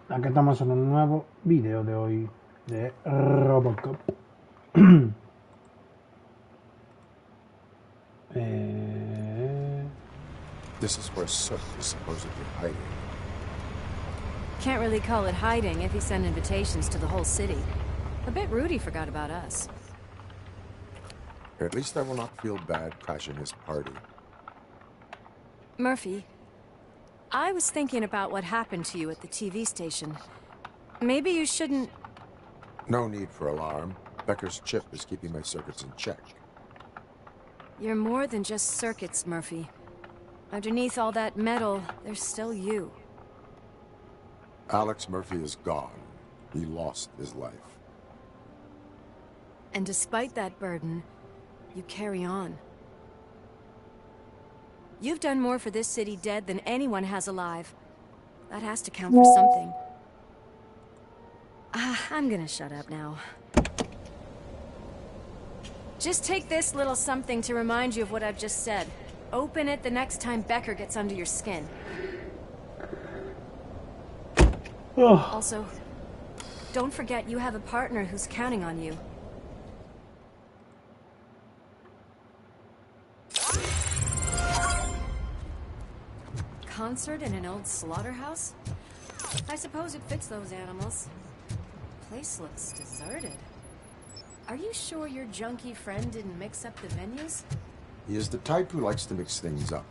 Aquí estamos en un nuevo video de hoy de Robocop. This is where Sook is supposedly hiding. Can't really call it hiding if he sent invitations to the whole city. A bit rude he forgot about us. At least I will not feel bad crashing his party. Murphy, I was thinking about what happened to you at the TV station. Maybe you shouldn't... No need for alarm. Becker's chip is keeping my circuits in check. You're more than just circuits, Murphy. Underneath all that metal, there's still you. Alex Murphy is gone. He lost his life. And despite that burden, you carry on. You've done more for this city dead than anyone has alive. That has to count for something. I'm gonna shut up now. Just take this little something to remind you of what I've just said. Open it the next time Becker gets under your skin. Also, don't forget you have a partner who's counting on you. Concert in an old slaughterhouse? I suppose it fits those animals. Place looks deserted. Are you sure your junkie friend didn't mix up the venues? He is the type who likes to mix things up.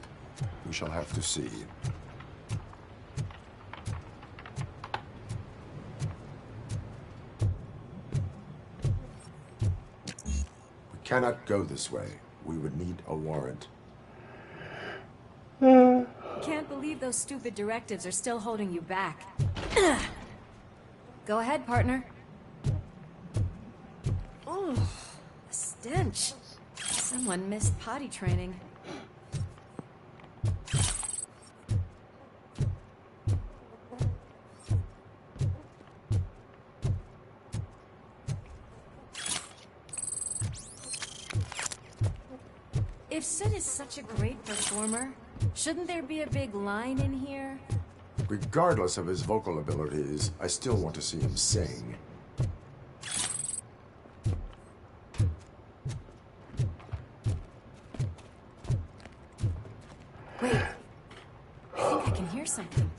We shall have to see. We cannot go this way. We would need a warrant. Can't believe those stupid directives are still holding you back. Go ahead, partner. Oh, the stench. Someone missed potty training. If Sid is such a great performer, shouldn't there be a big line in here? Regardless of his vocal abilities, I still want to see him sing. Wait, I think I can hear something.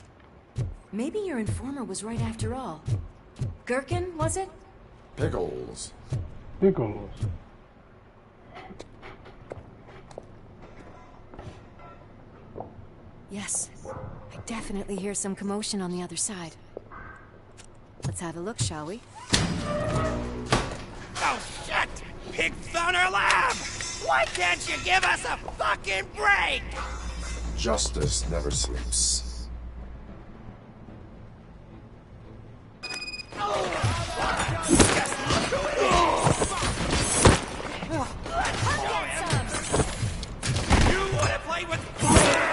Maybe your informer was right after all. Gherkin, was it? Pickles. Pickles. Yes, I definitely hear some commotion on the other side. Let's have a look, shall we? Oh, shit! Pig found our lab! Why can't you give us a fucking break? Justice never sleeps. You wanna play with fire?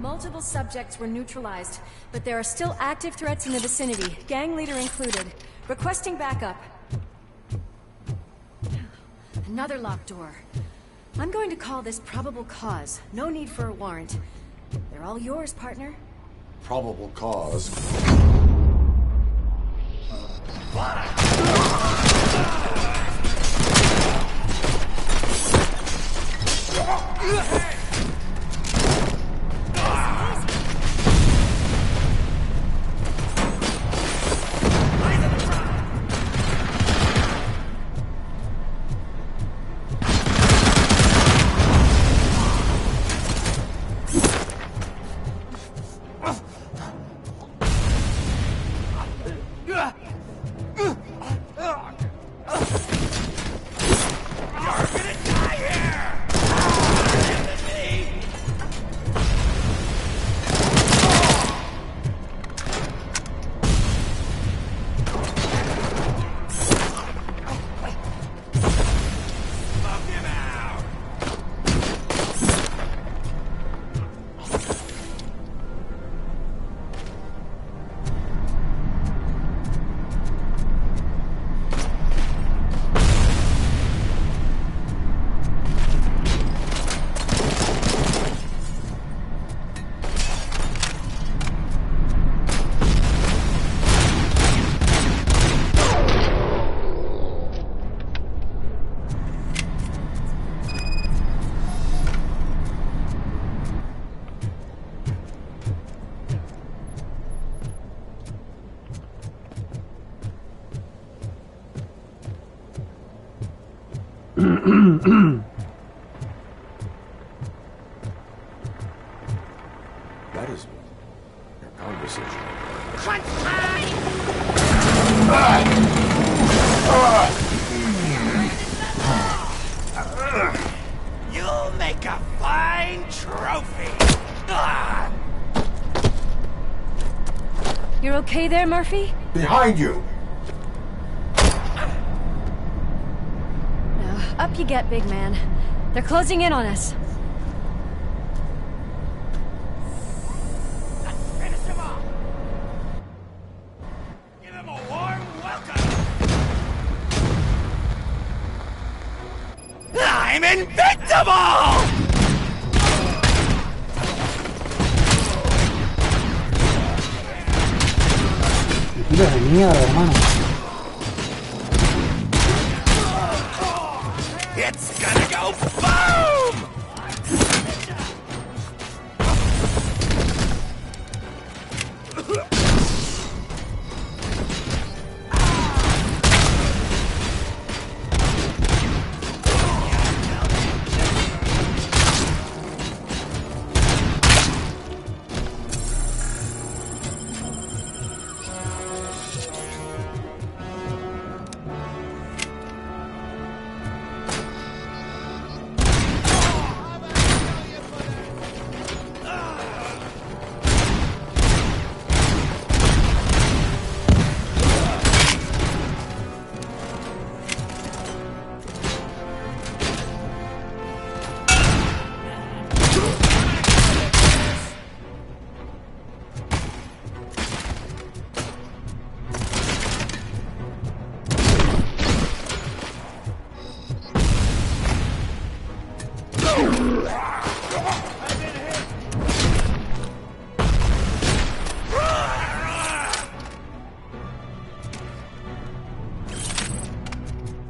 Multiple subjects were neutralized, but there are still active threats in the vicinity, gang leader included. Requesting backup. Another locked door. I'm going to call this probable cause. No need for a warrant. They're all yours, partner. Probable cause. That is your conversation. You'll make a fine trophy. You're okay there, Murphy? Behind you! Now, up you get, big man. They're closing in on us. Let's finish him off. Give him a warm welcome. I'm invincible! Tiro de mierda, hermano. It's gonna go boom!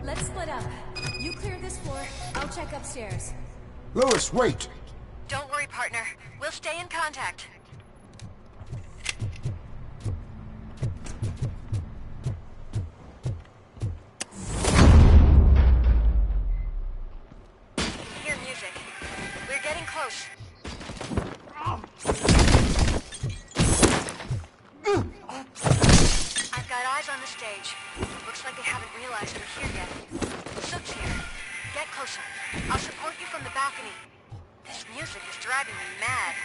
Let's split up. You clear this floor, I'll check upstairs. Louis, wait! Don't worry, partner. We'll stay in contact. Hear music. We're getting close. I've got eyes on the stage. Looks like they haven't realized we're here yet. Sook's here. Get closer. I'll support you from the balcony. This music is driving me mad.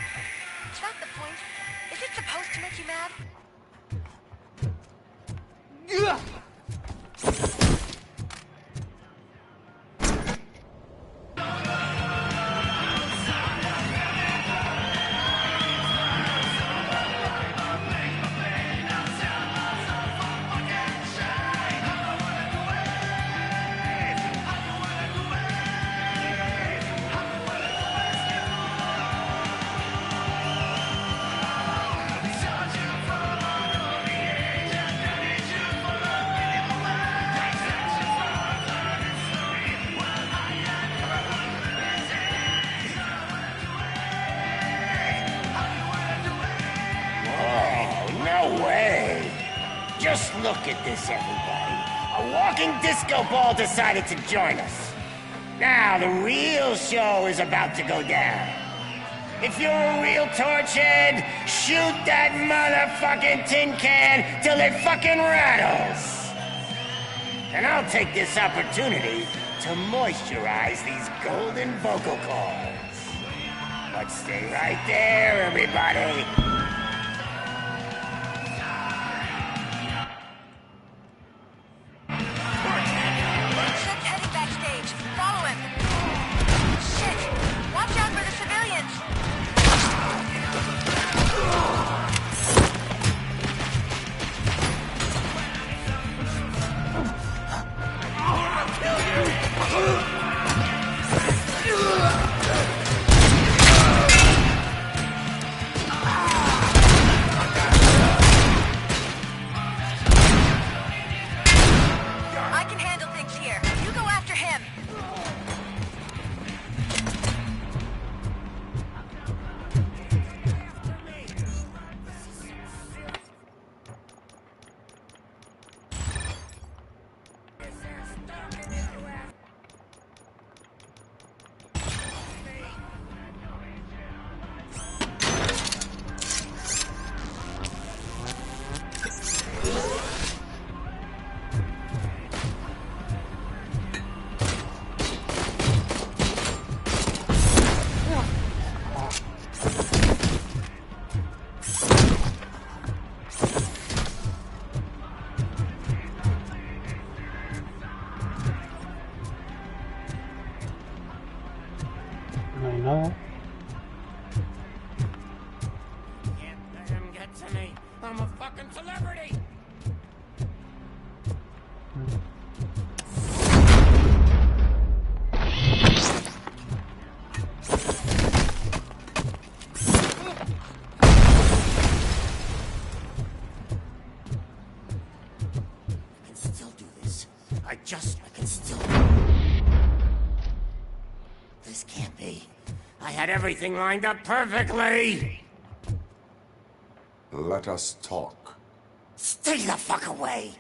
Is that the point? Is it supposed to make you mad? Just look at this, everybody. A walking disco ball decided to join us. Now the real show is about to go down. If you're a real torch head, shoot that motherfucking tin can till it fucking rattles. And I'll take this opportunity to moisturize these golden vocal cords. But stay right there, everybody. No hay nada. Can't let him get to me. I'm a fucking celebrity. I can still do this. I can still. This can't be. I had everything lined up perfectly. Let us talk. Stay the fuck away.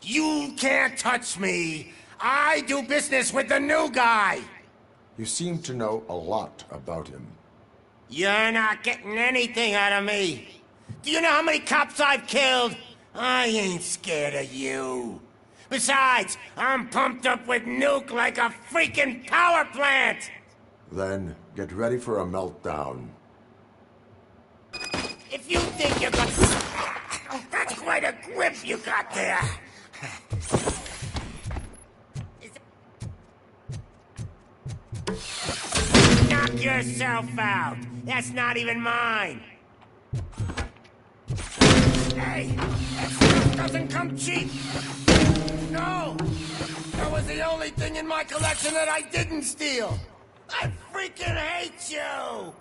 You can't touch me. I do business with the new guy. You seem to know a lot about him. You're not getting anything out of me. Do you know how many cops I've killed? I ain't scared of you. Besides, I'm pumped up with nuke like a freaking power plant. Then get ready for a meltdown. If you think you got... That's quite a grip you got there. Knock yourself out. That's not even mine. Hey, that stuff doesn't come cheap. No, that was the only thing in my collection that I didn't steal. I freaking hate you.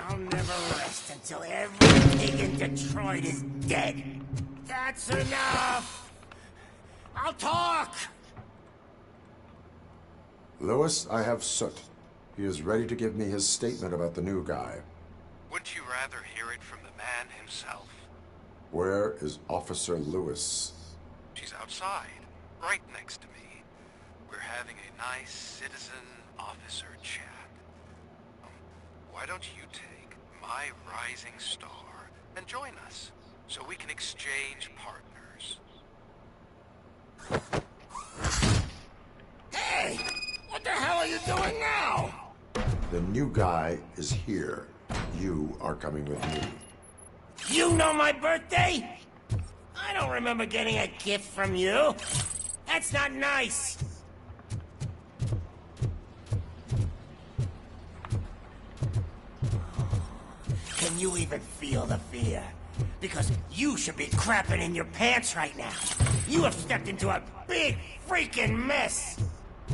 I'll never rest until every pig in Detroit is dead. That's enough. I'll talk. Lewis, I have Soot. He is ready to give me his statement about the new guy. Wouldn't you rather hear it from the man himself? Where is Officer Lewis? She's outside, right next to me. We're having a nice citizen-officer chat. Why don't you take my rising star and join us, so we can exchange partners? Hey! What the hell are you doing now? The new guy is here. You are coming with me. You know my birthday? I don't remember getting a gift from you. That's not nice. Can you even feel the fear? Because you should be crapping in your pants right now. You have stepped into a big freaking mess.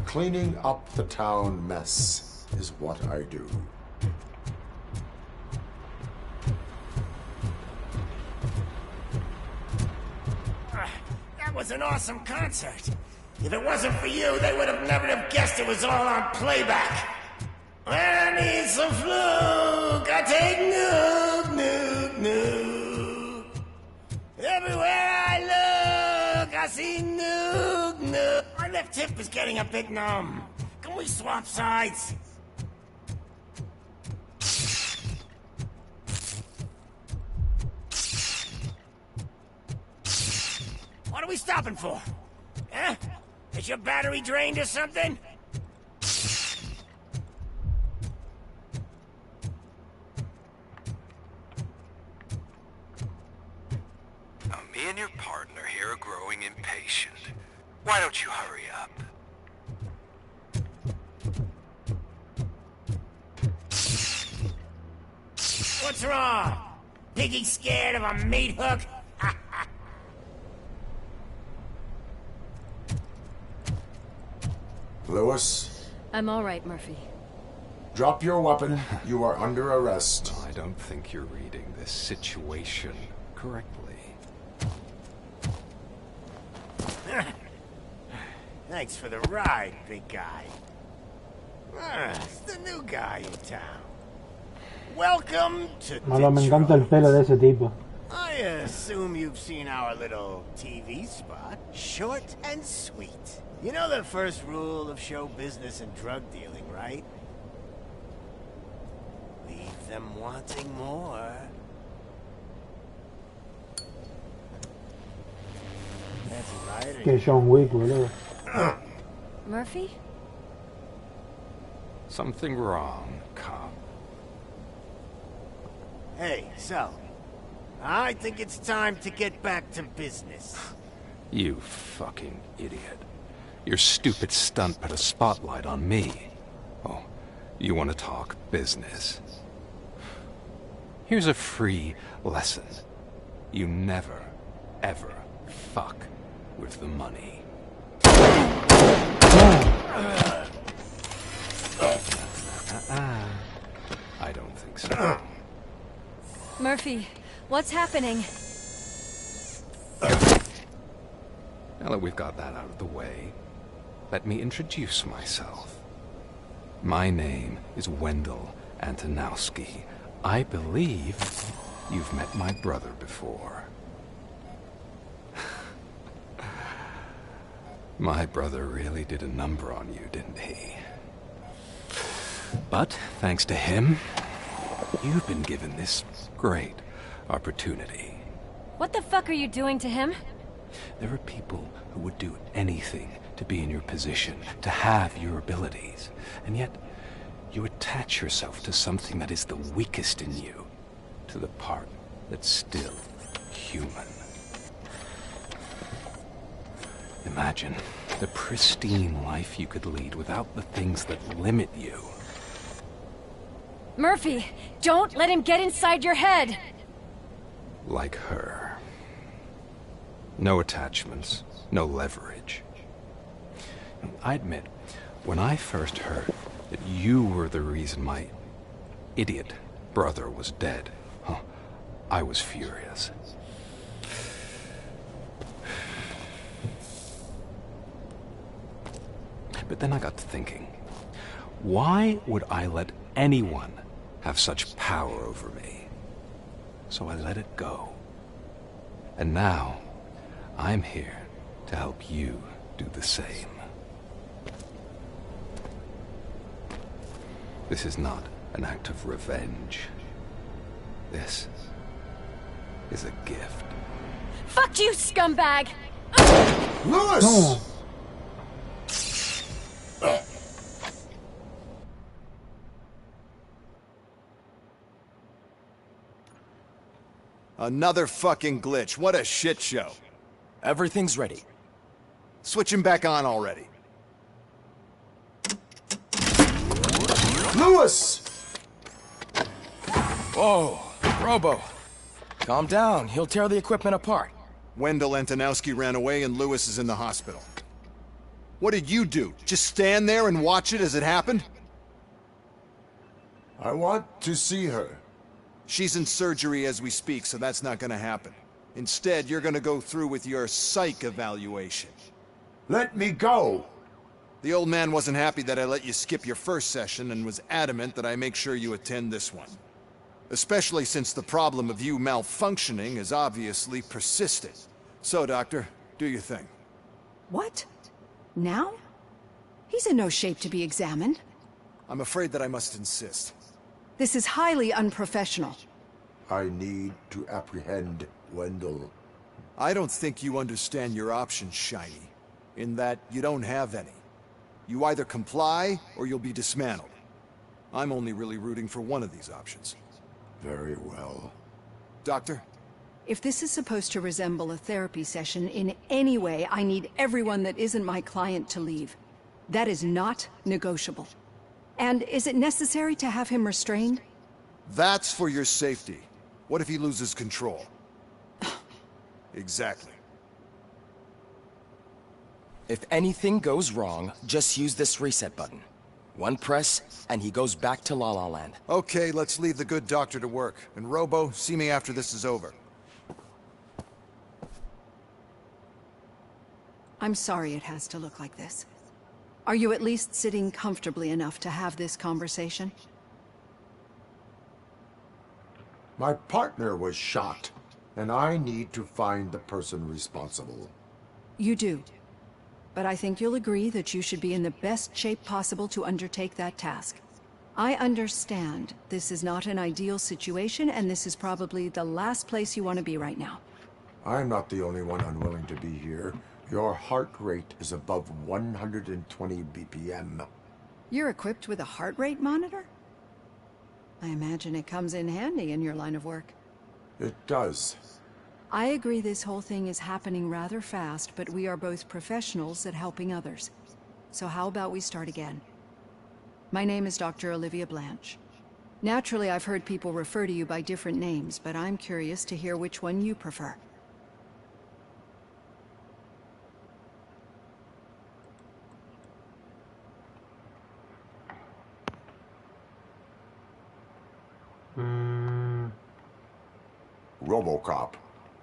Cleaning up the town mess is what I do. That was an awesome concert. If it wasn't for you, they would have never have guessed it was all on playback. I need some fluke. I take nuke, nuke, nuke. Everywhere I look, I see nuke, nuke. My left hip is getting a bit numb. Can we swap sides? What are we stopping for? Huh? Is your battery drained or something? Now, me and your partner here are growing impatient. Why don't you hurry up? What's wrong? Piggy scared of a meat hook? Lewis? I'm all right, Murphy. Drop your weapon. You are under arrest. I don't think you're reading this situation correctly. Thanks for the ride, big guy. It's the new guy in town. Welcome to Malo, me encanta el pelo de ese tipo. I assume you've seen our little TV spot. Short and sweet. You know the first rule of show business and drug dealing, right? Leave them wanting more. That's right. Que John Wick, boludo. Murphy? Something wrong, cop. Hey, so, I think it's time to get back to business. You fucking idiot. Your stupid stunt put a spotlight on me. Oh, you want to talk business? Here's a free lesson. You never, ever fuck with the money. I don't think so. Murphy, what's happening? Now that we've got that out of the way, let me introduce myself. My name is Wendell Antonowski. I believe you've met my brother before. My brother really did a number on you, didn't he? But, thanks to him, you've been given this great opportunity. What the fuck are you doing to him? There are people who would do anything to be in your position, to have your abilities, and yet you attach yourself to something that is the weakest in you, to the part that's still human. Imagine the pristine life you could lead without the things that limit you. Murphy, don't let him get inside your head! Like her. No attachments, no leverage. I admit, when I first heard that you were the reason my idiot brother was dead, I was furious. But then I got to thinking, why would I let anyone have such power over me? So I let it go. And now, I'm here to help you do the same. This is not an act of revenge. This is a gift. Fuck you, scumbag! Lewis! No. Another fucking glitch. What a shit show. Everything's ready. Switch him back on already. Lewis! Whoa, Robo. Calm down. He'll tear the equipment apart. Wendell Antonowski ran away and Lewis is in the hospital. What did you do? Just stand there and watch it as it happened? I want to see her. She's in surgery as we speak, so that's not gonna happen. Instead, you're gonna go through with your psych evaluation. Let me go! The old man wasn't happy that I let you skip your first session and was adamant that I make sure you attend this one. Especially since the problem of you malfunctioning is obviously persistent. So, Doctor, do your thing. What? Now? He's in no shape to be examined. I'm afraid that I must insist. This is highly unprofessional. I need to apprehend Wendell. I don't think you understand your options, Shiny. In that you don't have any. You either comply, or you'll be dismantled. I'm only really rooting for one of these options. Very well. Doctor? If this is supposed to resemble a therapy session in any way, I need everyone that isn't my client to leave. That is not negotiable. And is it necessary to have him restrained? That's for your safety. What if he loses control? Exactly. If anything goes wrong, just use this reset button. One press, and he goes back to La La Land. Okay, let's leave the good doctor to work. And Robo, see me after this is over. I'm sorry it has to look like this. Are you at least sitting comfortably enough to have this conversation? My partner was shot, and I need to find the person responsible. You do. But I think you'll agree that you should be in the best shape possible to undertake that task. I understand this is not an ideal situation, and this is probably the last place you want to be right now. I'm not the only one unwilling to be here. Your heart rate is above 120 BPM. You're equipped with a heart rate monitor? I imagine it comes in handy in your line of work. It does. I agree this whole thing is happening rather fast, but we are both professionals at helping others. So how about we start again? My name is Dr. Olivia Blanche. Naturally, I've heard people refer to you by different names, but I'm curious to hear which one you prefer. Robocop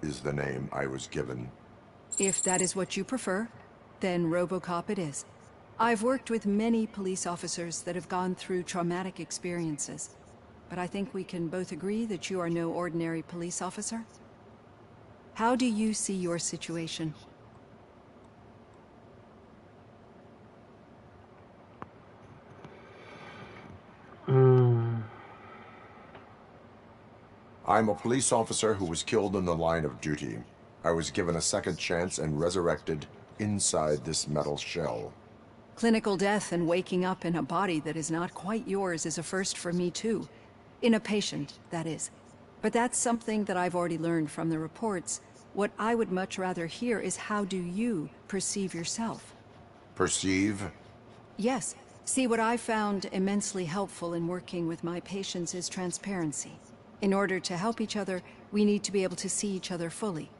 is the name I was given. If that is what you prefer, then Robocop it is. I've worked with many police officers that have gone through traumatic experiences, but I think we can both agree that you are no ordinary police officer. How do you see your situation? I'm a police officer who was killed in the line of duty. I was given a second chance and resurrected inside this metal shell. Clinical death and waking up in a body that is not quite yours is a first for me too. In a patient, that is. But that's something that I've already learned from the reports. What I would much rather hear is how do you perceive yourself? Perceive? Yes. See, what I found immensely helpful in working with my patients is transparency. In order to help each other, we need to be able to see each other fully.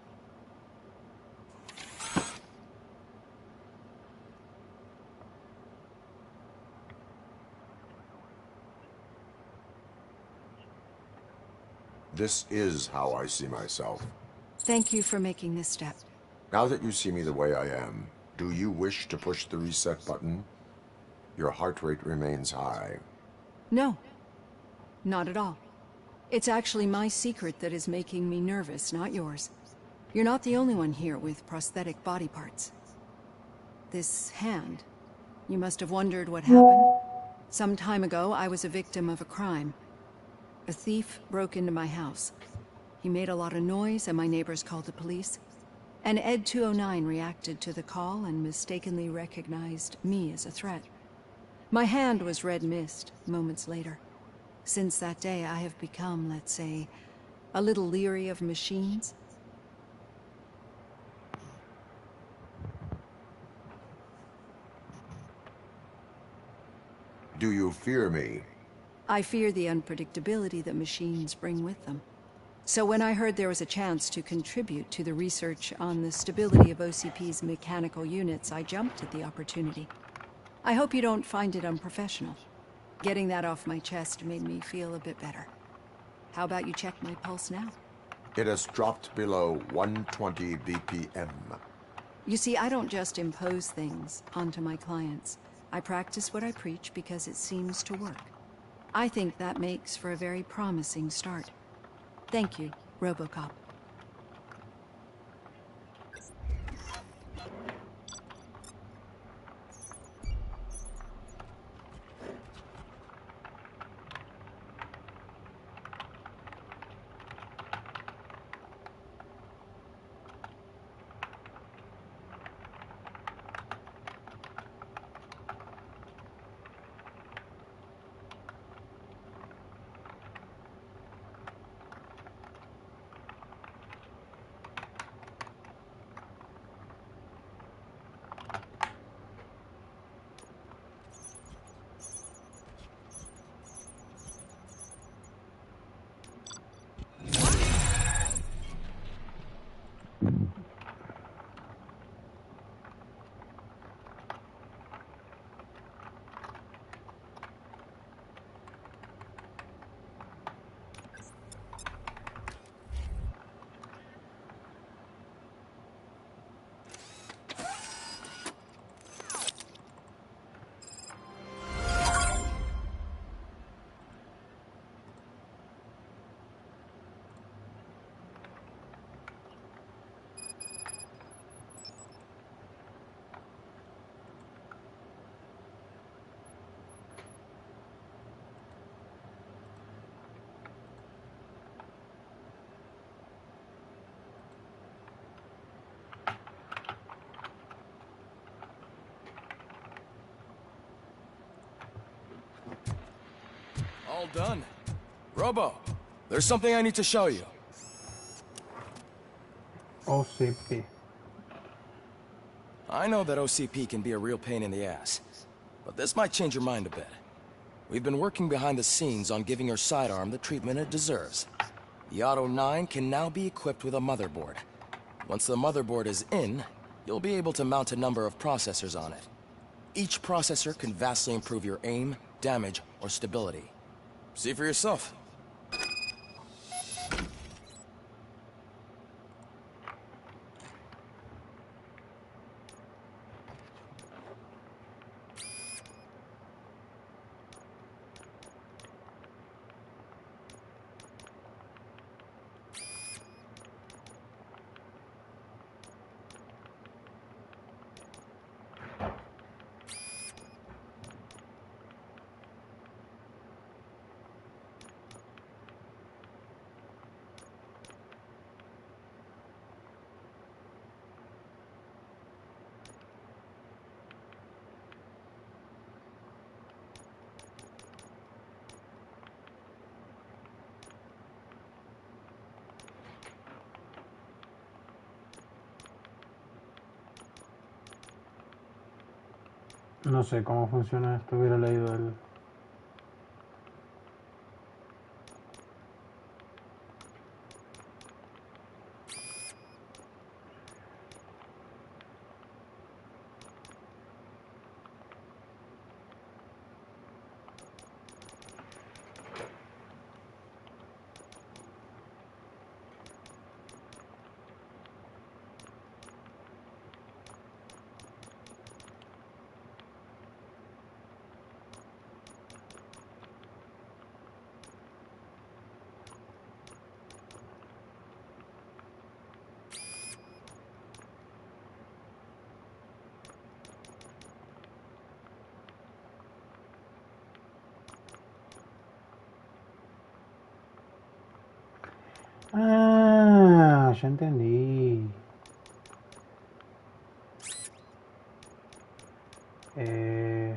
This is how I see myself. Thank you for making this step. Now that you see me the way I am, do you wish to push the reset button? Your heart rate remains high. No. Not at all. It's actually my secret that is making me nervous, not yours. You're not the only one here with prosthetic body parts. This hand, you must have wondered what happened. Some time ago, I was a victim of a crime. A thief broke into my house. He made a lot of noise and my neighbors called the police. And Ed 209 reacted to the call and mistakenly recognized me as a threat. My hand was red mist moments later. Since that day, I have become, let's say, a little leery of machines. Do you fear me? I fear the unpredictability that machines bring with them. So when I heard there was a chance to contribute to the research on the stability of OCP's mechanical units, I jumped at the opportunity. I hope you don't find it unprofessional. Getting that off my chest made me feel a bit better. How about you check my pulse now? It has dropped below 120 BPM. You see, I don't just impose things onto my clients. I practice what I preach because it seems to work. I think that makes for a very promising start. Thank you, Robocop. All done. Robo, there's something I need to show you. OCP. I know that OCP can be a real pain in the ass, but this might change your mind a bit. We've been working behind the scenes on giving your sidearm the treatment it deserves. The Auto 9 can now be equipped with a motherboard. Once the motherboard is in, you'll be able to mount a number of processors on it. Each processor can vastly improve your aim, damage, or stability. See for yourself. No sé cómo funciona esto, hubiera leído el... Ah, ya entendí. Eh...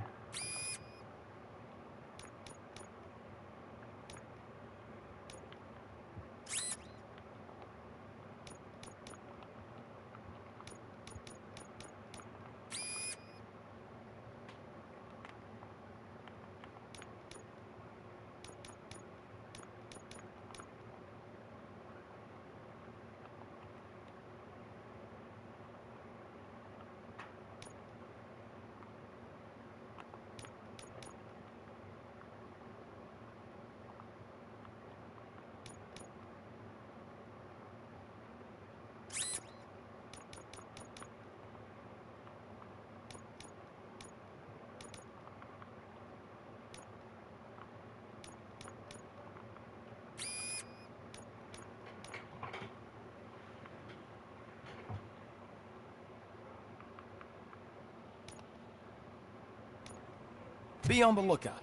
Be on the lookout.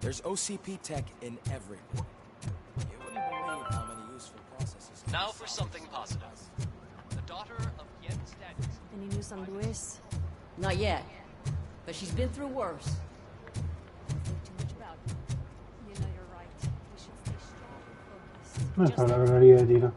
There's OCP tech in every port. You wouldn't believe how many useful processes... Now for something positive. The daughter of Yen Status. Any news on Luis? Not yet, but she's been through worse. Don't think too much about it. You know you're right. We should stay strong and focused. No está la galería de tiro.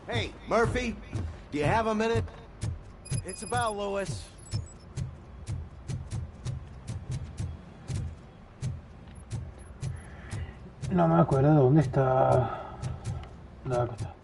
Hey, Murphy, do you have a minute? It's about Lewis. No me acuerdo dónde está. No, acá está.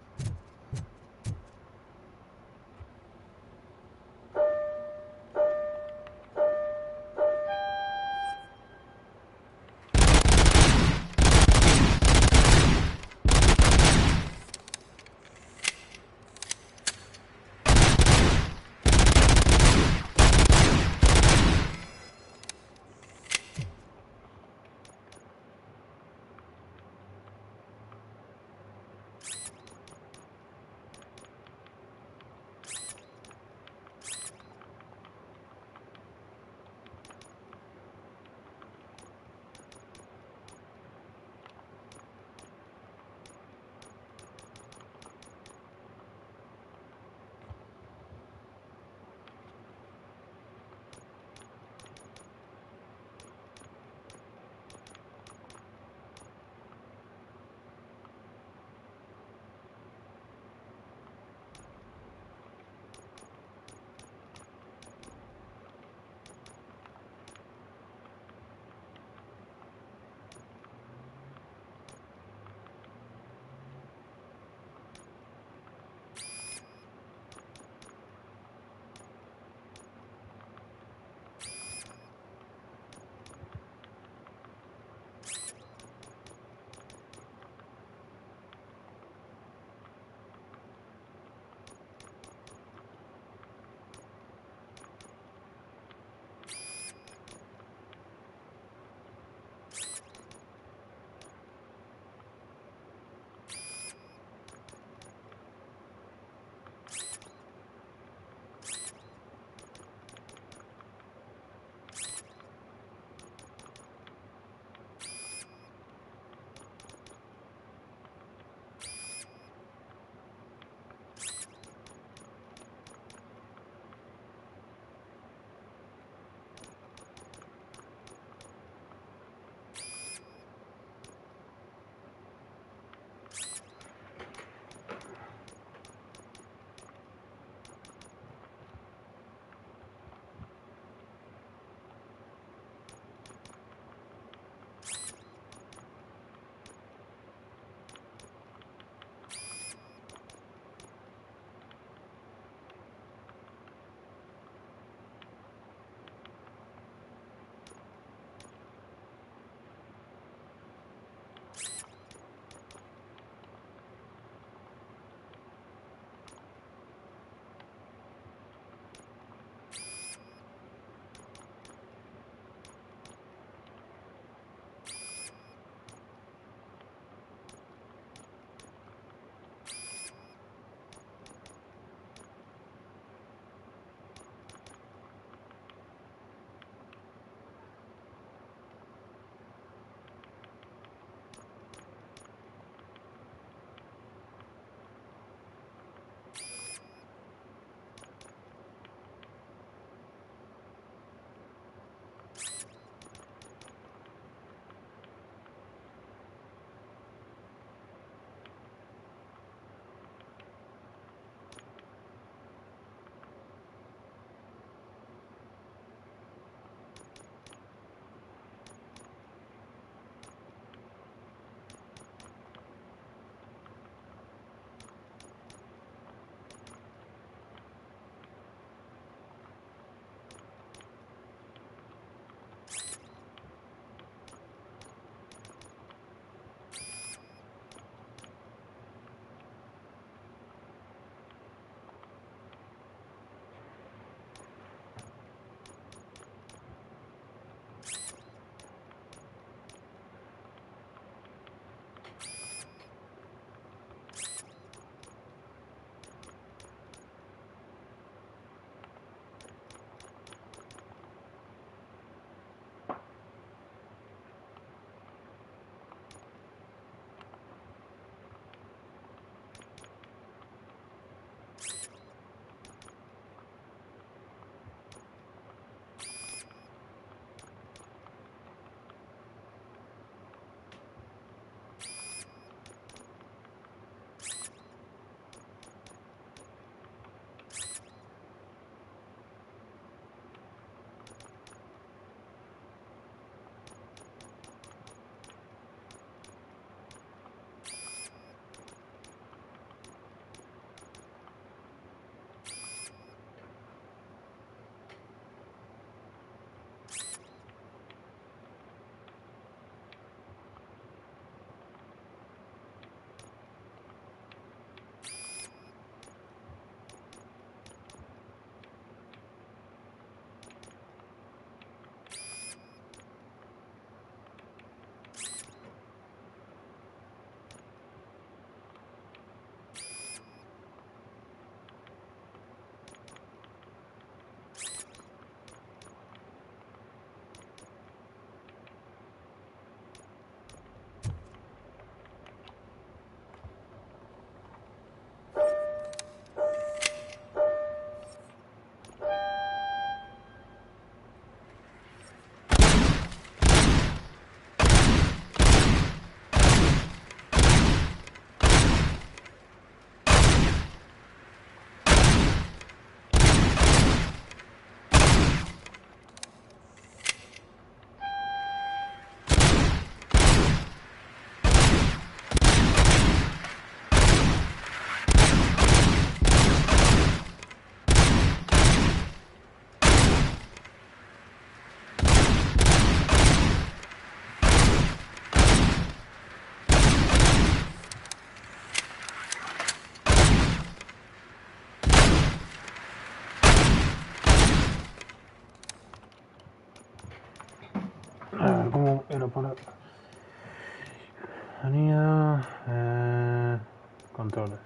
controles.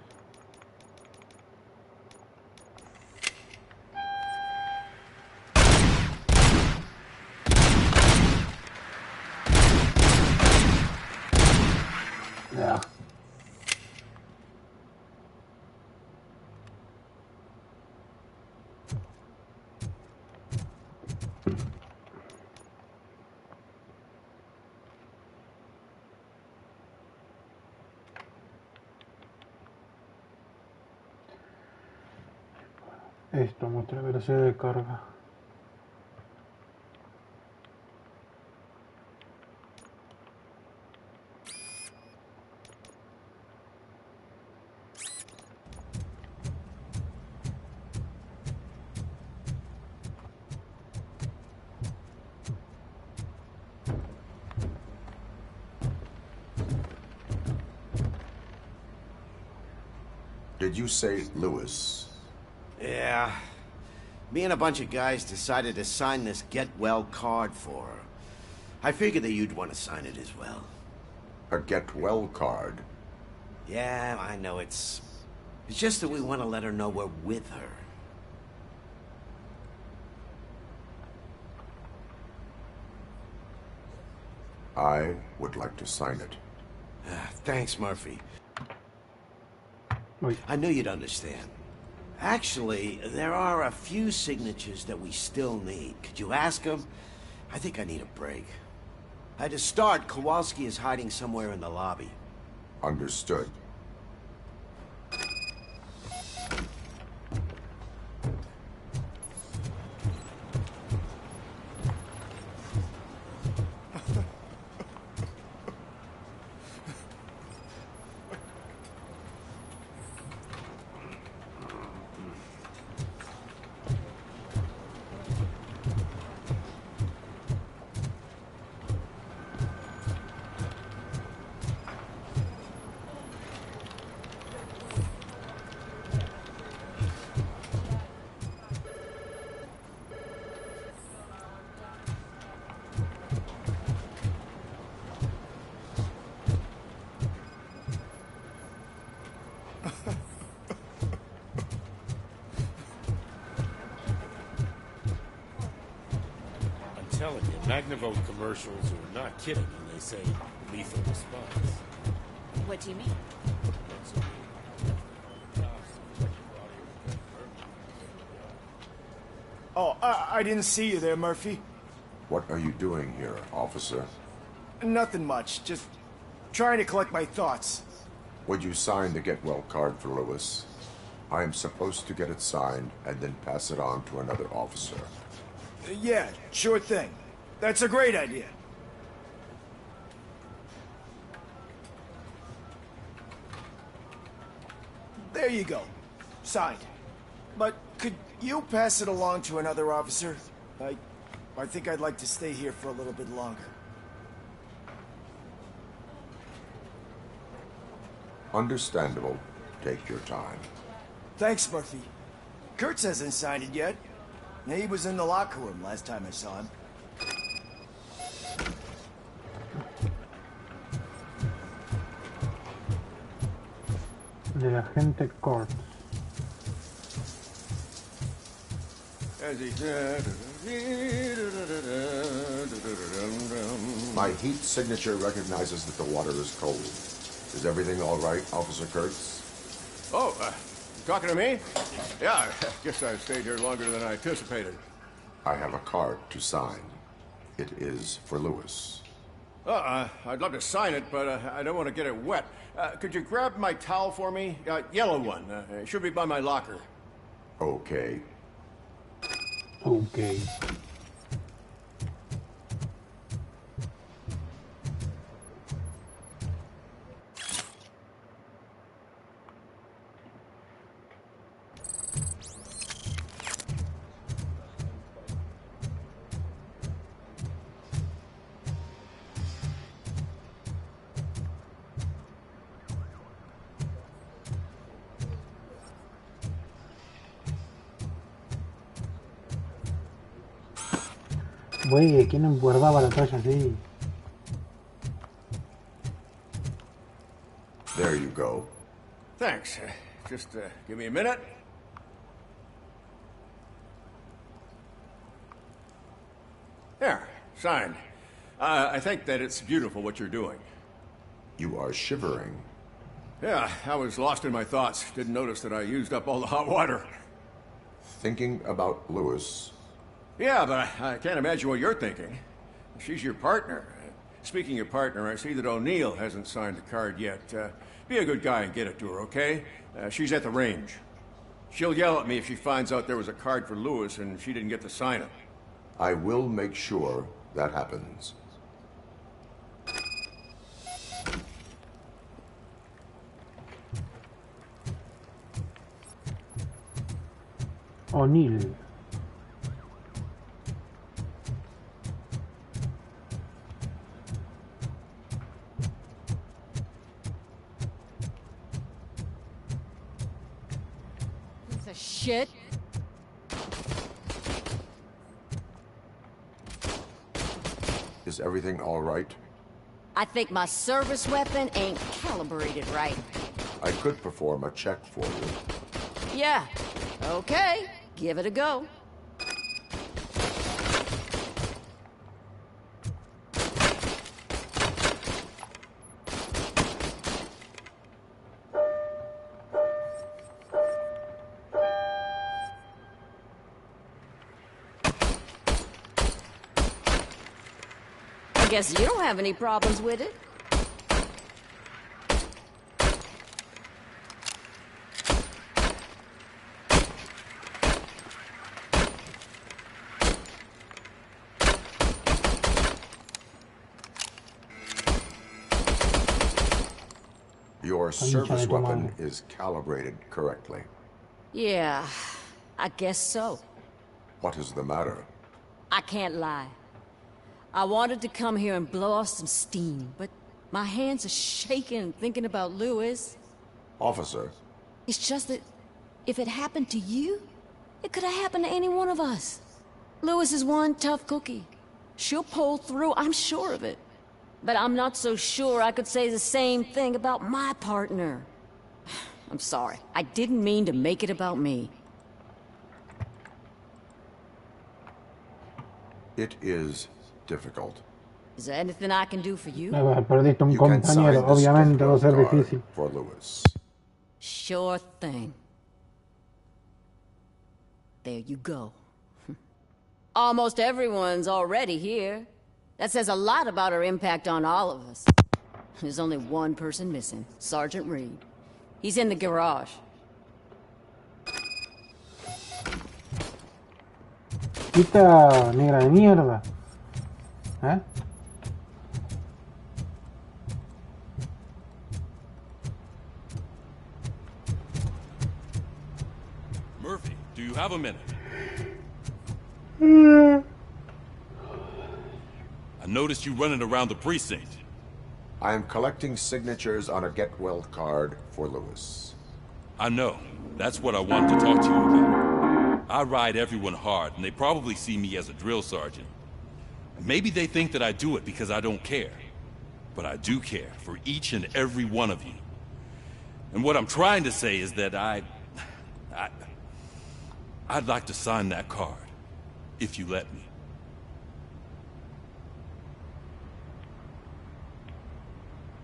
Ya. Esto muestra velocidad de carga. Did you say Lewis? Yeah. Me and a bunch of guys decided to sign this get well card for her. I figured that you'd want to sign it as well. A get well card? Yeah, I know it's just that we want to let her know we're with her. I would like to sign it. Thanks, Murphy. Wait. I knew you'd understand. Actually, there are a few signatures that we still need. Could you ask him? I think I need a break. To start, Kowalski is hiding somewhere in the lobby. Understood. Telling you, Magnavote commercials are not kidding when they say lethal response. What do you mean? Oh, I didn't see you there, Murphy. What are you doing here, officer? Nothing much, just trying to collect my thoughts. Would you sign the get well card for Lewis? I am supposed to get it signed and then pass it on to another officer. Yeah, sure thing. That's a great idea. There you go. Signed. But could you pass it along to another officer? I think I'd like to stay here for a little bit longer. Understandable. Take your time. Thanks, Murphy. Kurtz hasn't signed it yet. He was in the locker room last time I saw him. Del agente Kurtz. My heat signature recognizes that the water is cold. Is everything all right, Officer Kurtz? Oh, talking to me? Yeah, I guess I stayed here longer than I anticipated. I have a card to sign. It is for Lewis. I'd love to sign it, but I don't want to get it wet. Could you grab my towel for me? Yellow one. It should be by my locker. Okay. Okay. Güey, ¿quién guardaba la toalla así? There you go. Thanks. Just give me a minute. There, signed. I think that it's beautiful what you're doing. You are shivering. Yeah, I was lost in my thoughts. Didn't notice that I used up all the hot water. Thinking about Lewis. Yeah, but I can't imagine what you're thinking. She's your partner. Speaking of partner, I see that O'Neill hasn't signed the card yet. Be a good guy and get it to her, okay? She's at the range. She'll yell at me if she finds out there was a card for Lewis and she didn't get to sign it. I will make sure that happens. O'Neill. Piece of shit. Is everything all right? I think my service weapon ain't calibrated right. I could perform a check for you. Yeah. Okay. Give it a go. I guess you don't have any problems with it. Your service weapon is calibrated correctly. Yeah, I guess so. What is the matter? I can't lie. I wanted to come here and blow off some steam, but my hands are shaking thinking about Lewis. Officer. It's just that if it happened to you, it could have happened to any one of us. Lewis is one tough cookie. She'll pull through, I'm sure of it. But I'm not so sure I could say the same thing about my partner. I'm sorry. I didn't mean to make it about me. It is difficult. Is there anything I can do for you? Perdiste un compañero, obviamente va a ser difícil. For Lewis. Sure thing. There you go. Almost everyone's already here. That says a lot about her impact on all of us. There's only one person missing, Sergeant Reed. He's in the garage. Quita, negra de mierda. ¿Eh? Murphy, do you have a minute? I noticed you running around the precinct. I am collecting signatures on a get well card for Lewis. I know. That's what I wanted to talk to you about. I ride everyone hard, and they probably see me as a drill sergeant. Maybe they think that I do it because I don't care. But I do care for each and every one of you. And what I'm trying to say is that I'd like to sign that card, if you let me.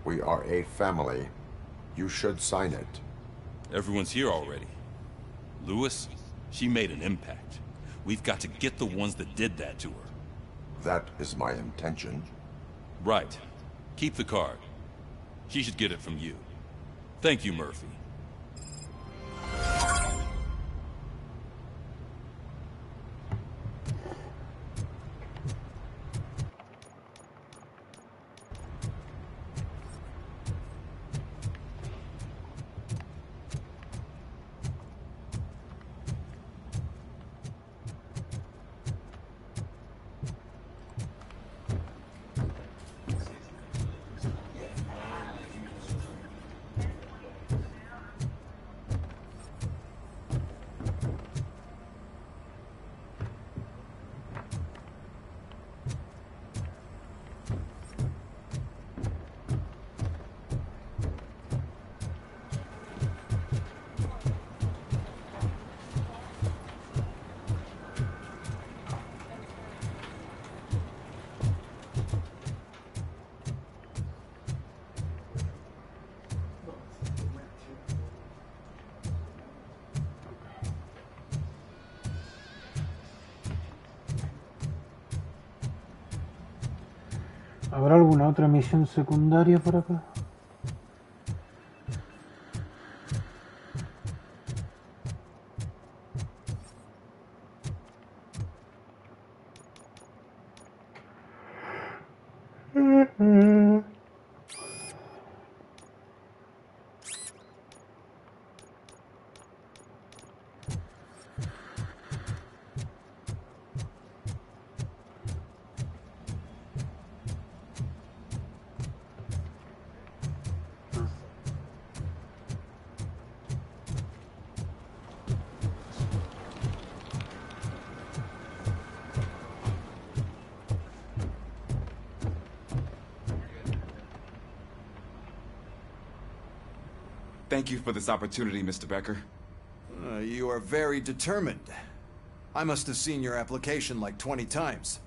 We are a family. You should sign it. Everyone's here already. Lewis, she made an impact. We've got to get the ones that did that to her. That is my intention. Right. Keep the card. She should get it from you. Thank you, Murphy. ¿Habrá alguna otra misión secundaria por acá? Thank you for this opportunity, Mr. Becker. You are very determined. I must have seen your application like 20 times.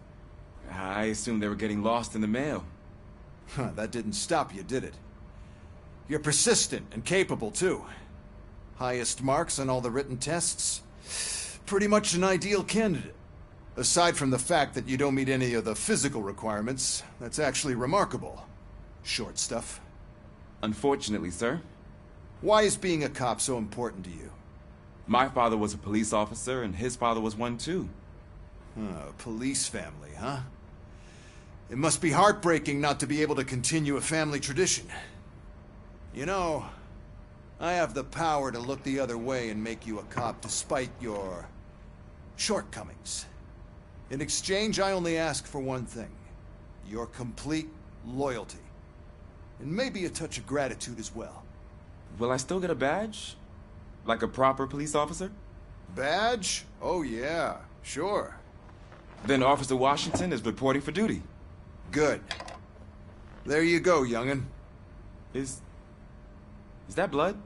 I assumed they were getting lost in the mail. That didn't stop you, did it? You're persistent and capable, too. Highest marks on all the written tests. Pretty much an ideal candidate. Aside from the fact that you don't meet any of the physical requirements, that's actually remarkable. Short stuff. Unfortunately, sir. Why is being a cop so important to you? My father was a police officer, and his father was one, too. A police family, huh? It must be heartbreaking not to be able to continue a family tradition. You know, I have the power to look the other way and make you a cop despite your shortcomings. In exchange, I only ask for one thing. Your complete loyalty. And maybe a touch of gratitude as well. Will I still get a badge? Like a proper police officer? Badge? Oh yeah, sure. Then Officer Washington is reporting for duty. Good. There you go, young'un. Is that blood?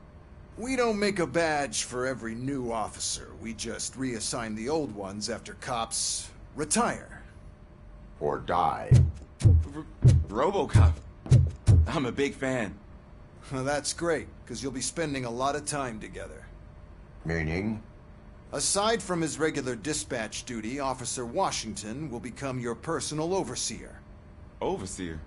We don't make a badge for every new officer. We just reassign the old ones after cops retire. Or die. Robocop. I'm a big fan. Well, that's great, because you'll be spending a lot of time together. Meaning? Aside from his regular dispatch duty, Officer Washington will become your personal overseer. Overseer?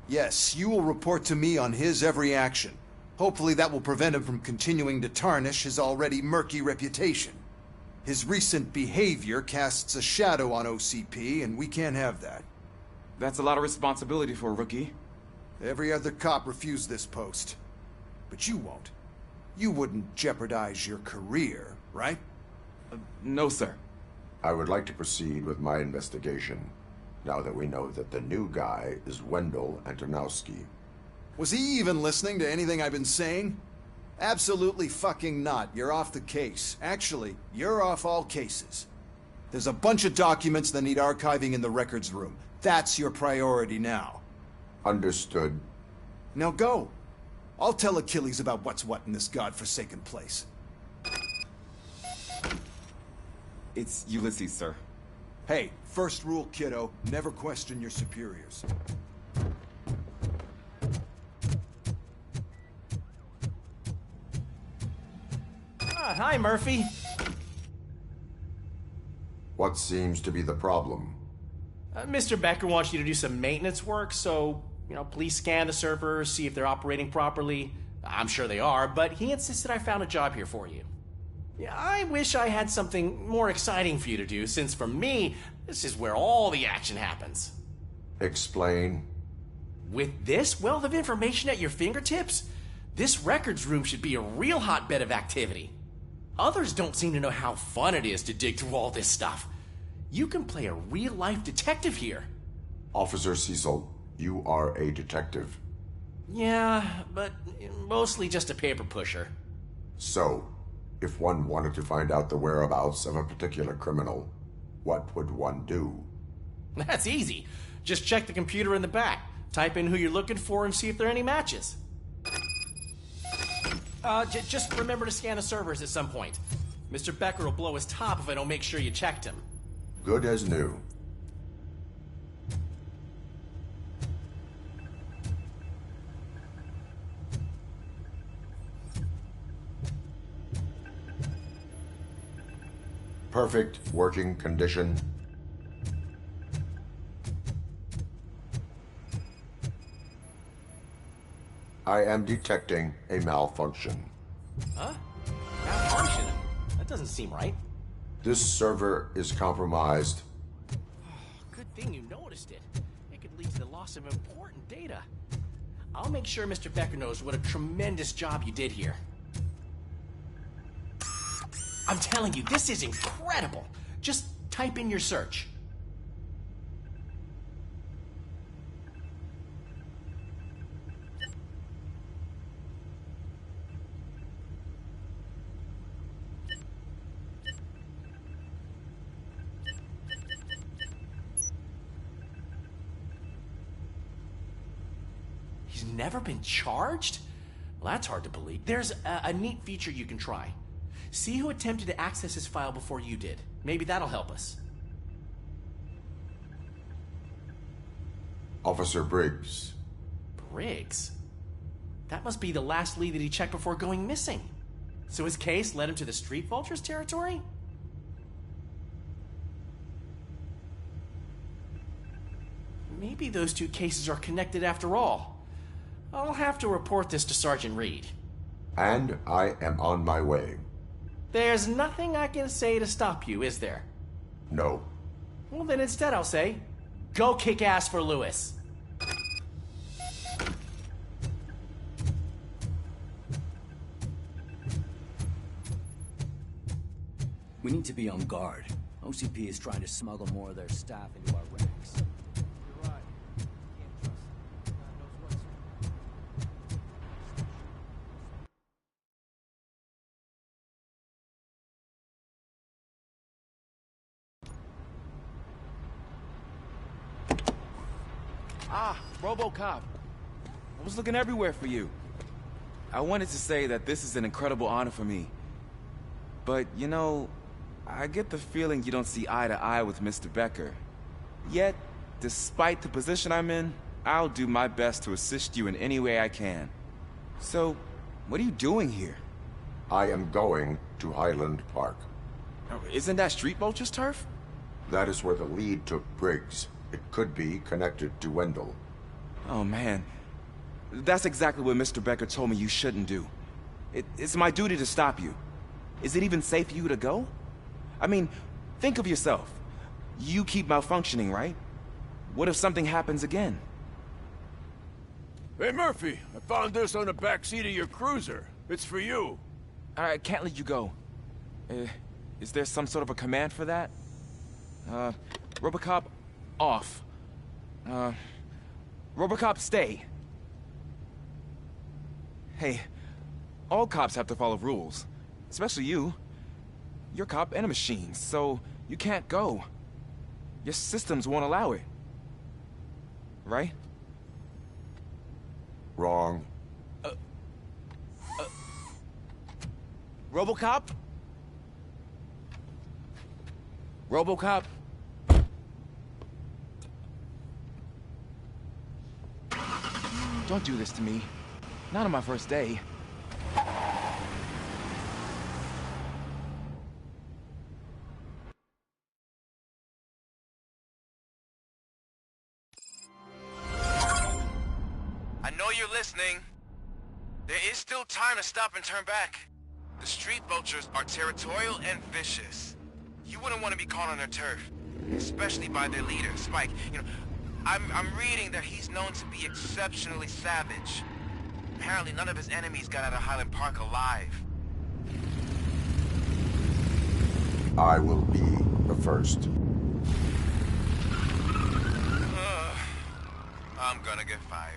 Yes, you will report to me on his every action. Hopefully that will prevent him from continuing to tarnish his already murky reputation. His recent behavior casts a shadow on OCP, and we can't have that. That's a lot of responsibility for a rookie. Every other cop refused this post. But you won't. You wouldn't jeopardize your career, right? No, sir. I would like to proceed with my investigation, now that we know that the new guy is Wendell Antonowski. Was he even listening to anything I've been saying? Absolutely fucking not. You're off the case. Actually, you're off all cases. There's a bunch of documents that need archiving in the records room. That's your priority now. Understood. Now go. I'll tell Achilles about what's what in this godforsaken place. It's Ulysses, sir. Hey, first rule, kiddo, never question your superiors. Hi, Murphy. What seems to be the problem? Mr. Becker wants you to do some maintenance work, so, please scan the servers, see if they're operating properly. I'm sure they are, but he insisted I found a job here for you. Yeah, I wish I had something more exciting for you to do, since for me, this is where all the action happens. Explain. With this wealth of information at your fingertips, this records room should be a real hotbed of activity. Others don't seem to know how fun it is to dig through all this stuff. You can play a real-life detective here. Officer Cecil, you are a detective. Yeah, but mostly just a paper pusher. So, if one wanted to find out the whereabouts of a particular criminal, what would one do? That's easy. Just check the computer in the back, type in who you're looking for, and see if there are any matches. Just remember to scan the servers at some point. Mr. Becker will blow his top if I don't make sure you checked him. Good as new. Perfect working condition. I am detecting a malfunction. Huh? Malfunction? That doesn't seem right. This server is compromised. Good thing you noticed it. It could lead to the loss of important data. I'll make sure Mr. Becker knows what a tremendous job you did here. I'm telling you, this is incredible. Just type in your search. He's never been charged? Well, that's hard to believe. There's a neat feature you can try. See who attempted to access his file before you did. Maybe that'll help us. Officer Briggs. Briggs? That must be the last lead that he checked before going missing. So his case led him to the Street Vultures territory? Maybe those two cases are connected after all. I'll have to report this to Sergeant Reed. And I am on my way. There's nothing I can say to stop you, is there? No. Well, then instead I'll say, go kick ass for Lewis. We need to be on guard. OCP is trying to smuggle more of their staff into our ranks. You're right. Can't trust them. God knows what's... Ah, Robocop. I was looking everywhere for you. I wanted to say that this is an incredible honor for me. But, you know, I get the feeling you don't see eye to eye with Mr. Becker. Yet, despite the position I'm in, I'll do my best to assist you in any way I can. So, what are you doing here? I am going to Highland Park. Isn't that Street Vulture's turf? That is where the lead took Briggs. It could be connected to Wendell. Oh, man. That's exactly what Mr. Becker told me you shouldn't do. It's my duty to stop you. Is it even safe for you to go? I mean, think of yourself. You keep malfunctioning, right? What if something happens again? Hey, Murphy, I found this on the back seat of your cruiser. It's for you. I can't let you go. Is there some sort of a command for that? Robocop, off. Robocop, stay. Hey, all cops have to follow rules. Especially you. You're a cop and a machine, so you can't go. Your systems won't allow it. Right? Wrong. Robocop? Robocop? Don't do this to me. Not on my first day. I know you're listening. There is still time to stop and turn back. The Street Vultures are territorial and vicious. You wouldn't want to be caught on their turf, especially by their leader, Spike. You know, I'm reading that he's known to be exceptionally savage. Apparently none of his enemies got out of Highland Park alive. I will be the first. I'm gonna get fired.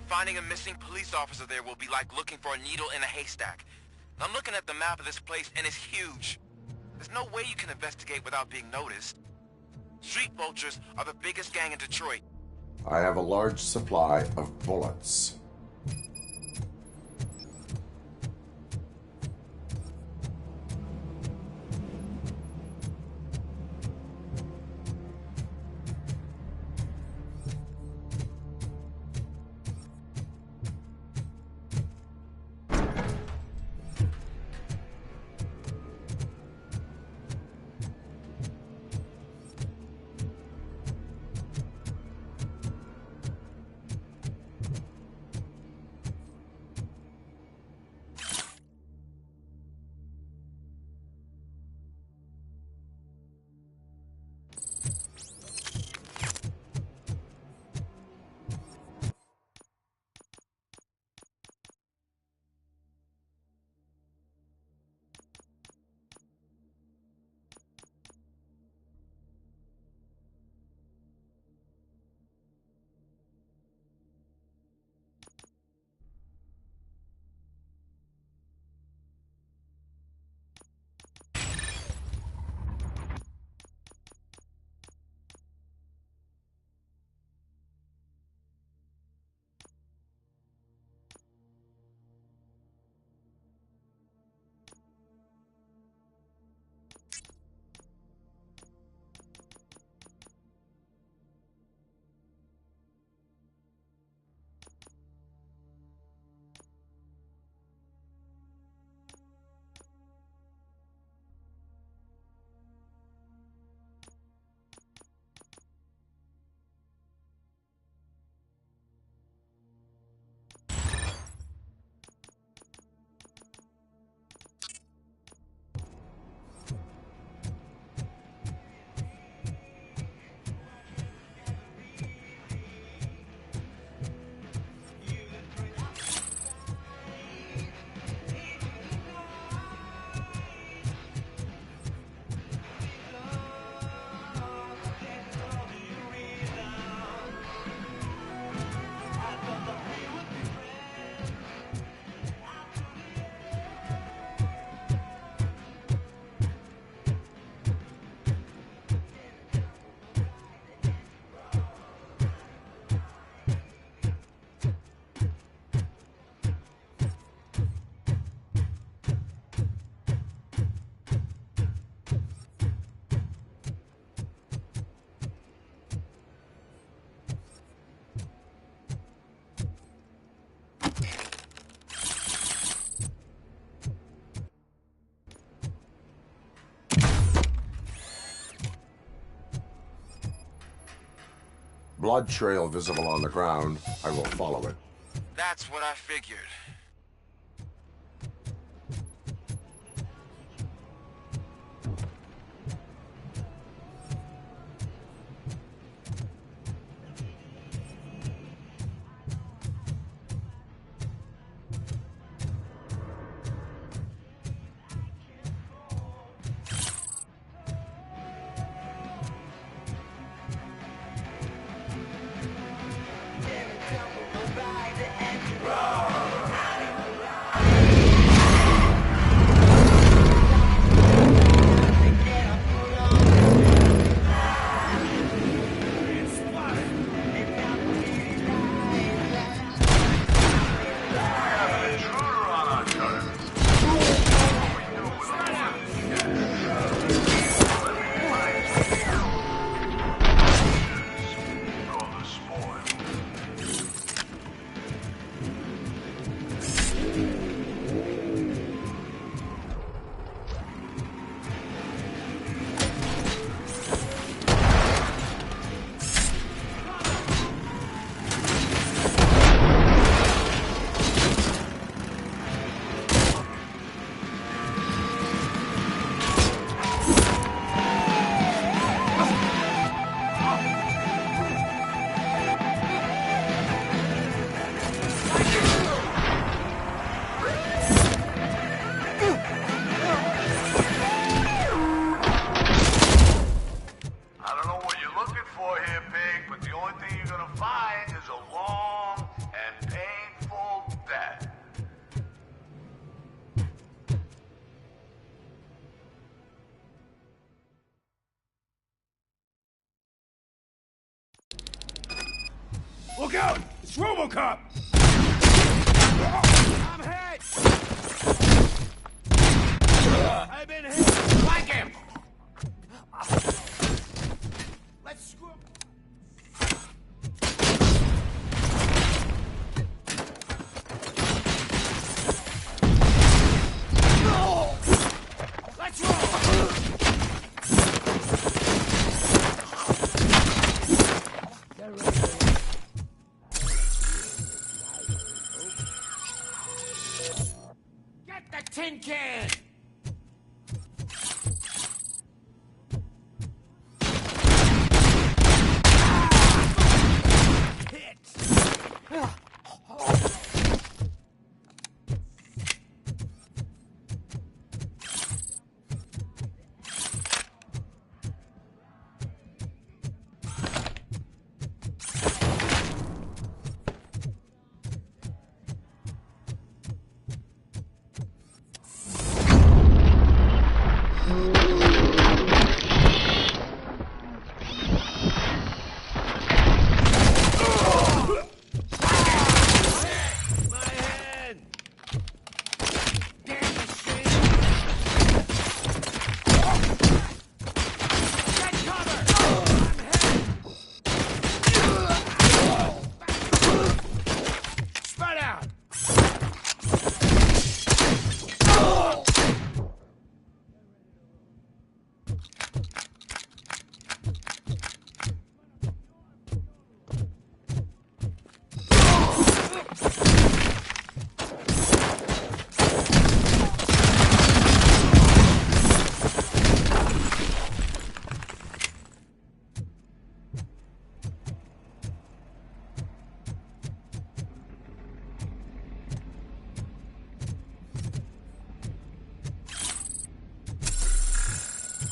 Finding a missing police officer there will be like looking for a needle in a haystack. I'm looking at the map of this place and it's huge. There's no way you can investigate without being noticed. Street Vultures are the biggest gang in Detroit. I have a large supply of bullets. Blood trail visible on the ground. I will follow it. That's what I figured. Look out! It's Robocop! I'm hit! I've been hit! Flank him! Let's screw him! Let's roll! Get the tin can!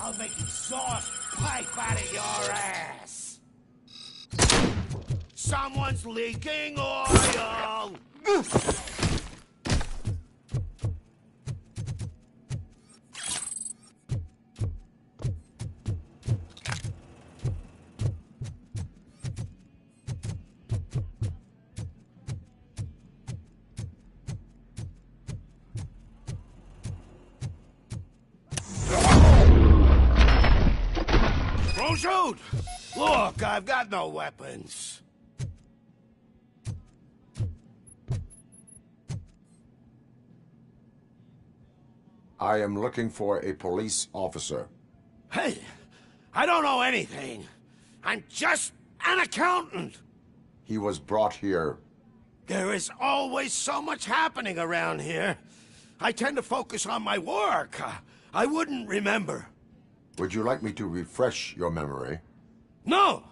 I'll make exhaust pipe out of your ass! Someone's leaking oil! Don't shoot! Look, I've got no weapons. I am looking for a police officer. Hey, I don't know anything. I'm just an accountant. He was brought here. There is always so much happening around here. I tend to focus on my work. I wouldn't remember. Would you like me to refresh your memory? No!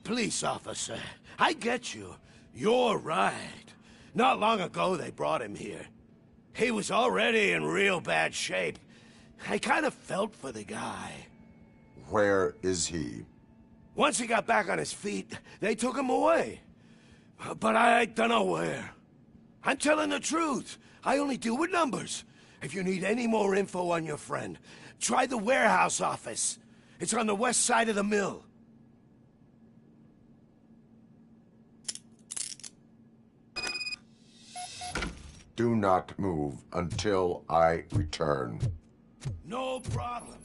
Police officer, I get you. You're right. Not long ago they brought him here. He was already in real bad shape. I kind of felt for the guy. Where is he? Once he got back on his feet, they took him away. But I don't know where. I'm telling the truth. I only deal with numbers. If you need any more info on your friend, try the warehouse office. It's on the west side of the mill. Do not move until I return. No problem.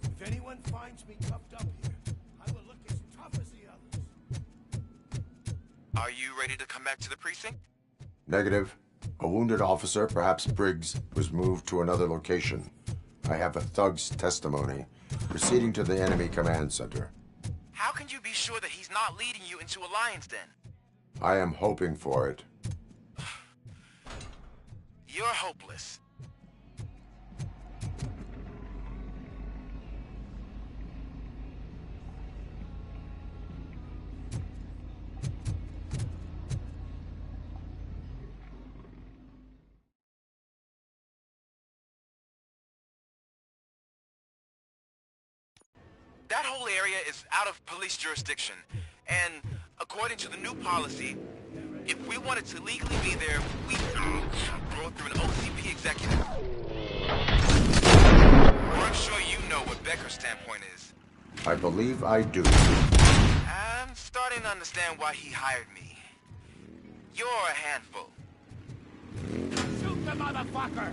If anyone finds me cuffed up here, I will look as tough as the others. Are you ready to come back to the precinct? Negative. A wounded officer, perhaps Briggs, was moved to another location. I have a thug's testimony. Proceeding to the enemy command center. How can you be sure that he's not leading you into a lion's den? I am hoping for it. You're hopeless. That whole area is out of police jurisdiction, and according to the new policy, if we wanted to legally be there, we go through an OCP executive. I'm sure you know what Becker's standpoint is. I believe I do. I'm starting to understand why he hired me. You're a handful. Shoot the motherfucker!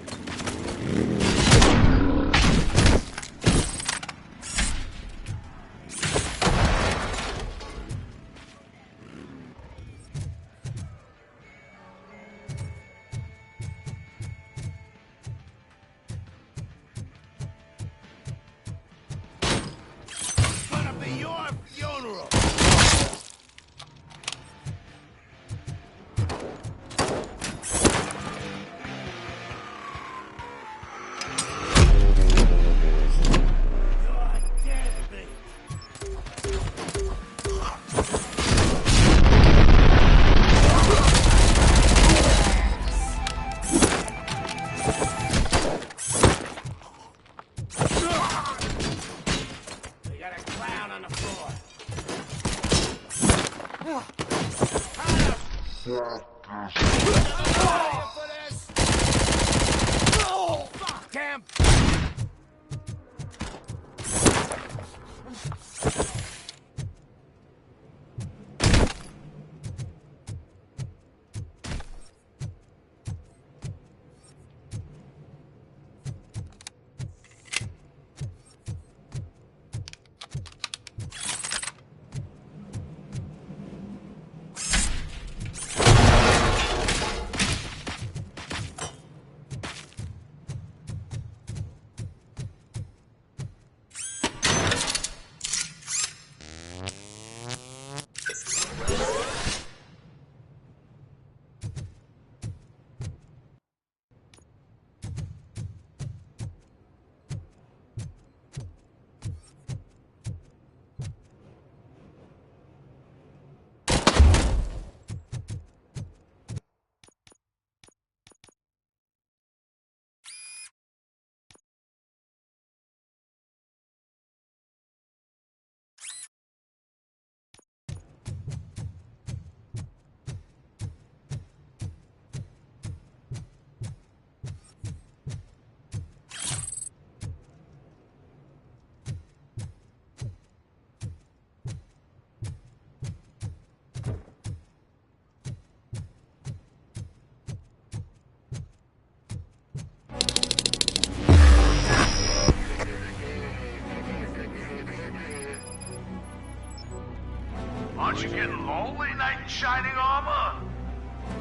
Aren't you getting lonely, knight in shining armor?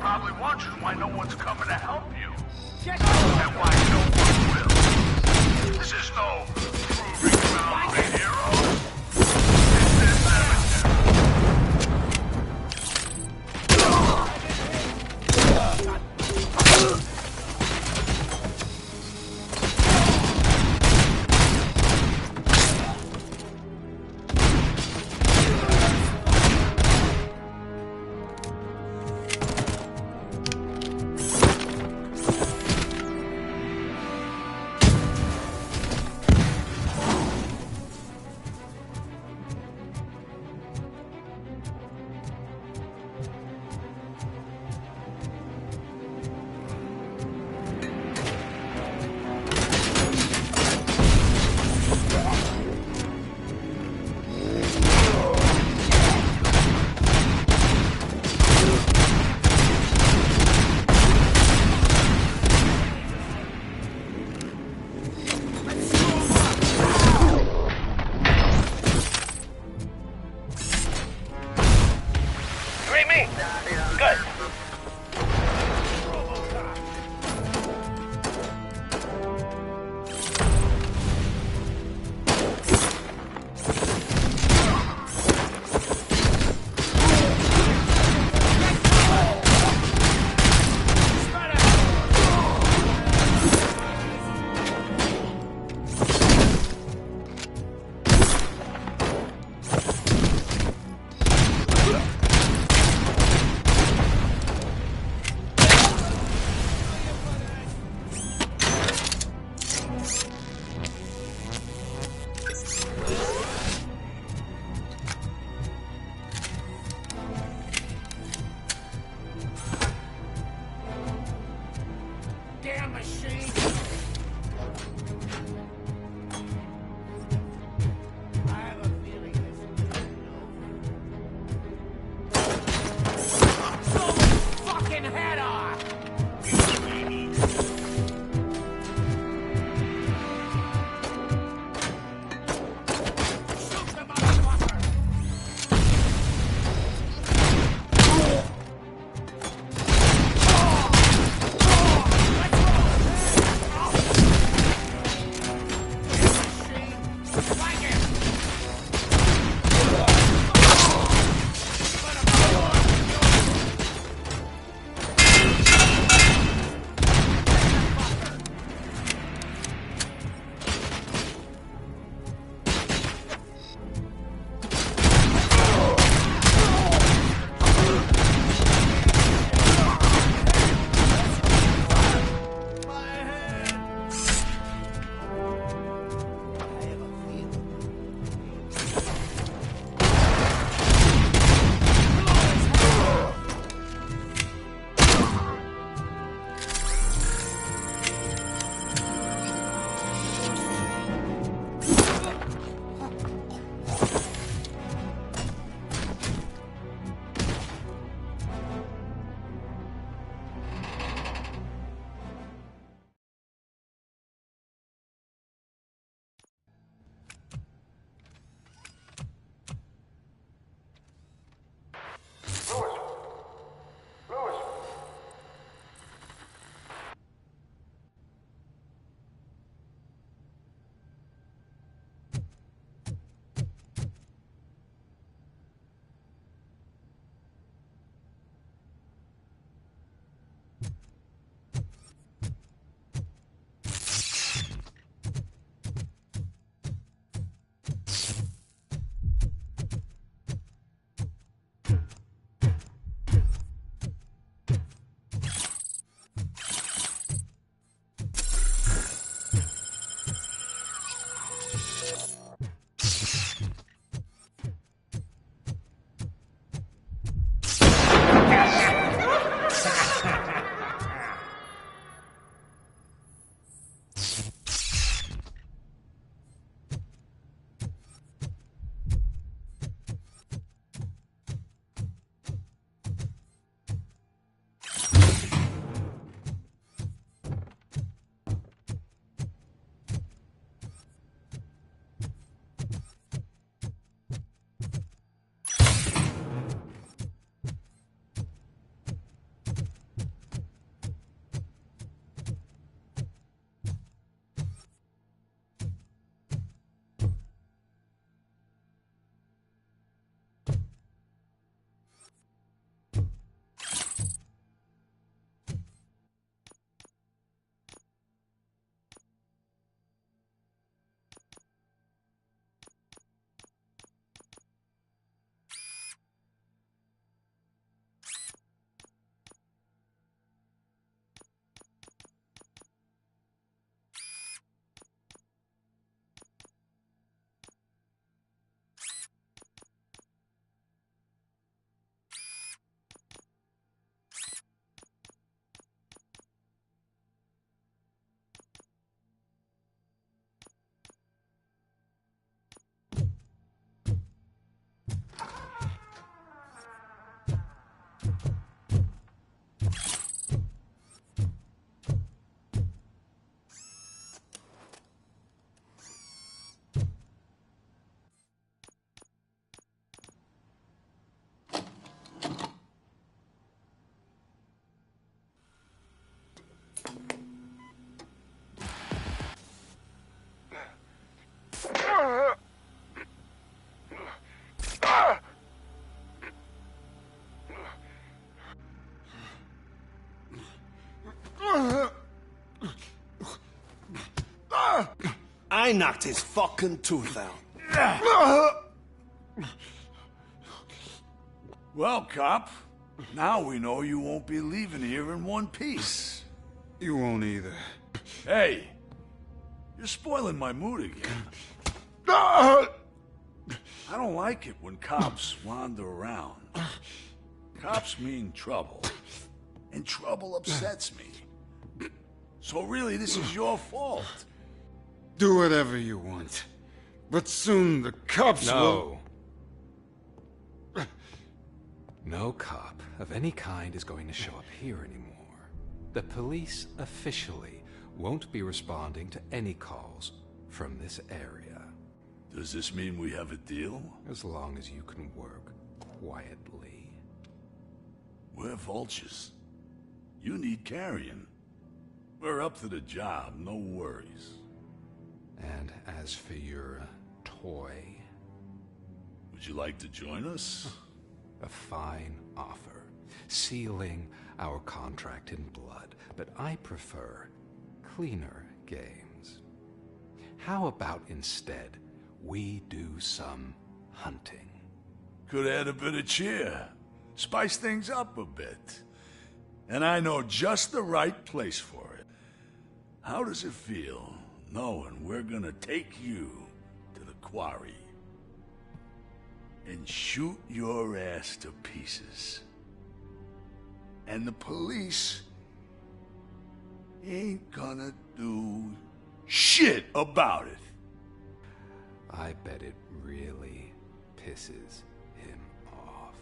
Probably wondering why no one's coming to help you. And why no one will. This is no proving ground for heroes. This is cemetery. me? Good. Damn machine! I have a feeling this is blow his fucking head off! Shoot the motherfucker! knocked his fucking tooth out. Well, cop, now we know you won't be leaving here in one piece. You won't either. Hey, you're spoiling my mood again. I don't like it when cops wander around. Cops mean trouble, and trouble upsets me. So really, this is your fault. Do whatever you want. But soon the cops will... No cop of any kind is going to show up here anymore. The police officially won't be responding to any calls from this area. Does this mean we have a deal? As long as you can work quietly. We're vultures. You need carrion. We're up to the job, no worries. And as for your toy... Would you like to join us? A fine offer, sealing our contract in blood, but I prefer cleaner games. How about instead we do some hunting? Could add a bit of cheer, spice things up a bit. And I know just the right place for it. How does it feel knowing we're gonna take you to the quarry and shoot your ass to pieces? And the police ain't gonna do shit about it. I bet it really pisses him off.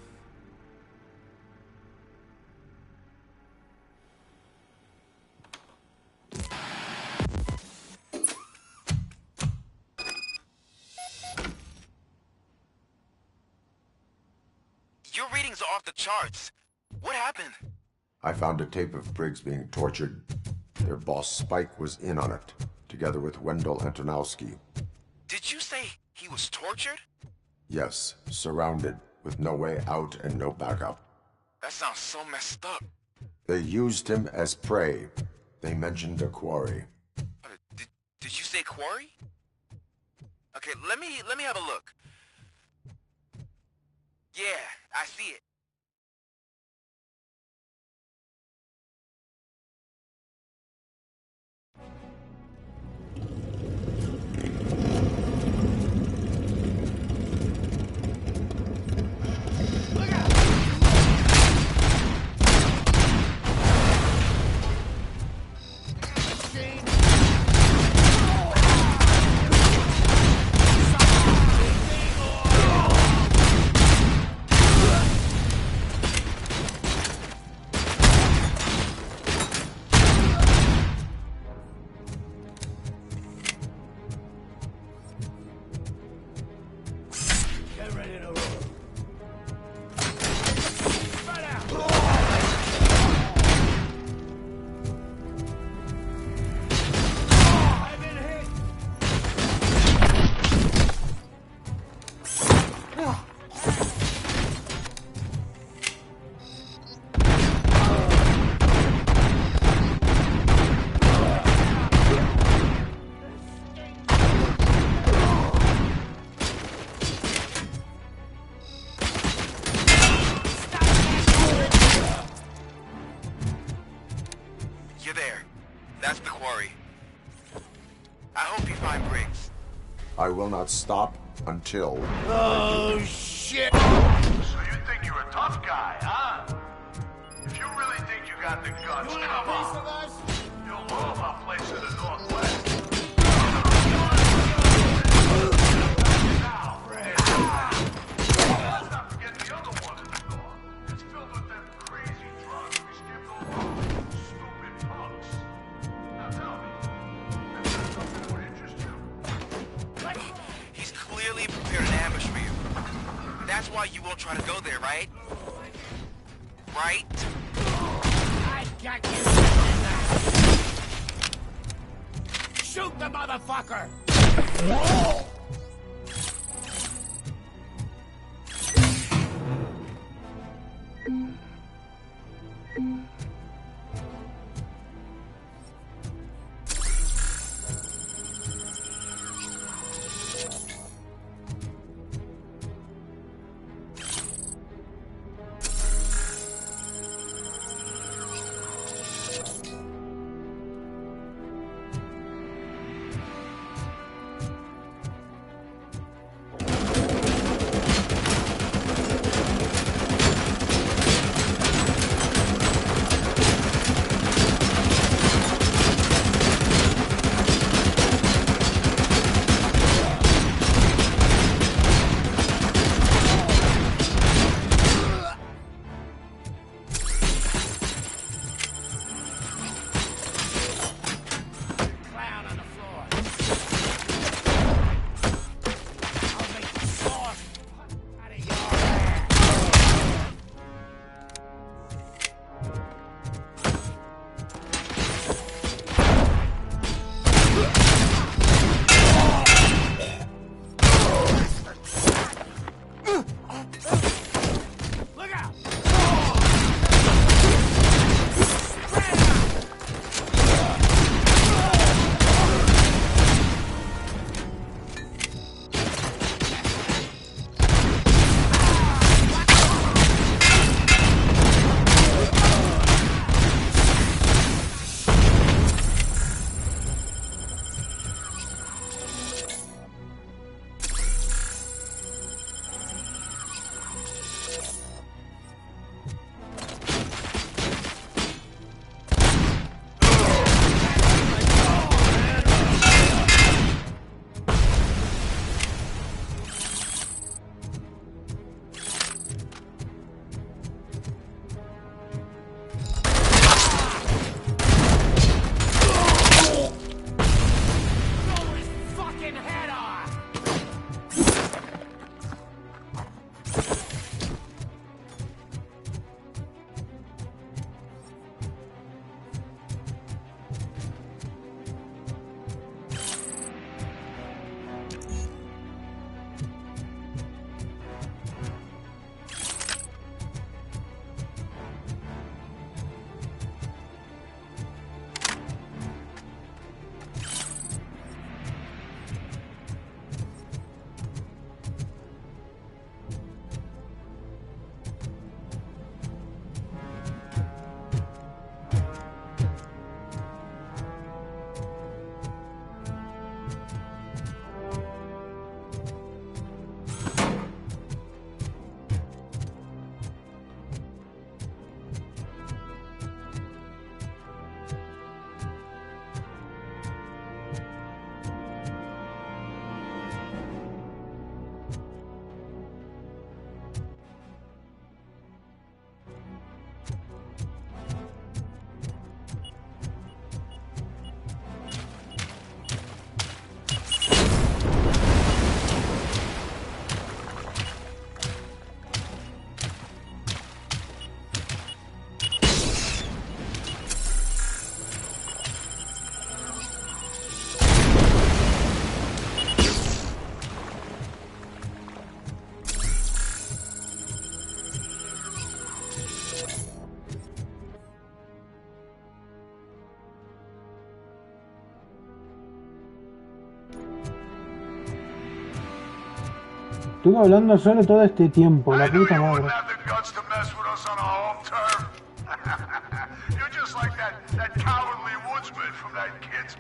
Your readings are off the charts. What happened? I found a tape of Briggs being tortured. Their boss Spike was in on it, together with Wendell Antonowski. Did you say he was tortured? Yes, surrounded, with no way out and no backup. That sounds so messed up. They used him as prey. They mentioned a quarry. Did you say quarry? Okay, let me have a look. Yeah, I see it. I will not stop until... Oh, shit! So you think you're a tough guy, huh? If you really think you got the guts, come on. You'll blow up our place in the Northwest. Let's not forget the other one in the North. It's filled with them crazy drugs we skipped over. Stupid punks. Now tell me, is that something that would interest you? He's clearly prepared an ambush for you. That's why you won't try to go there, right? Right? I got you. Shoot the motherfucker! Estuve hablando solo todo este tiempo, la puta madre. You're just like that cowardly woodsman from that kid's...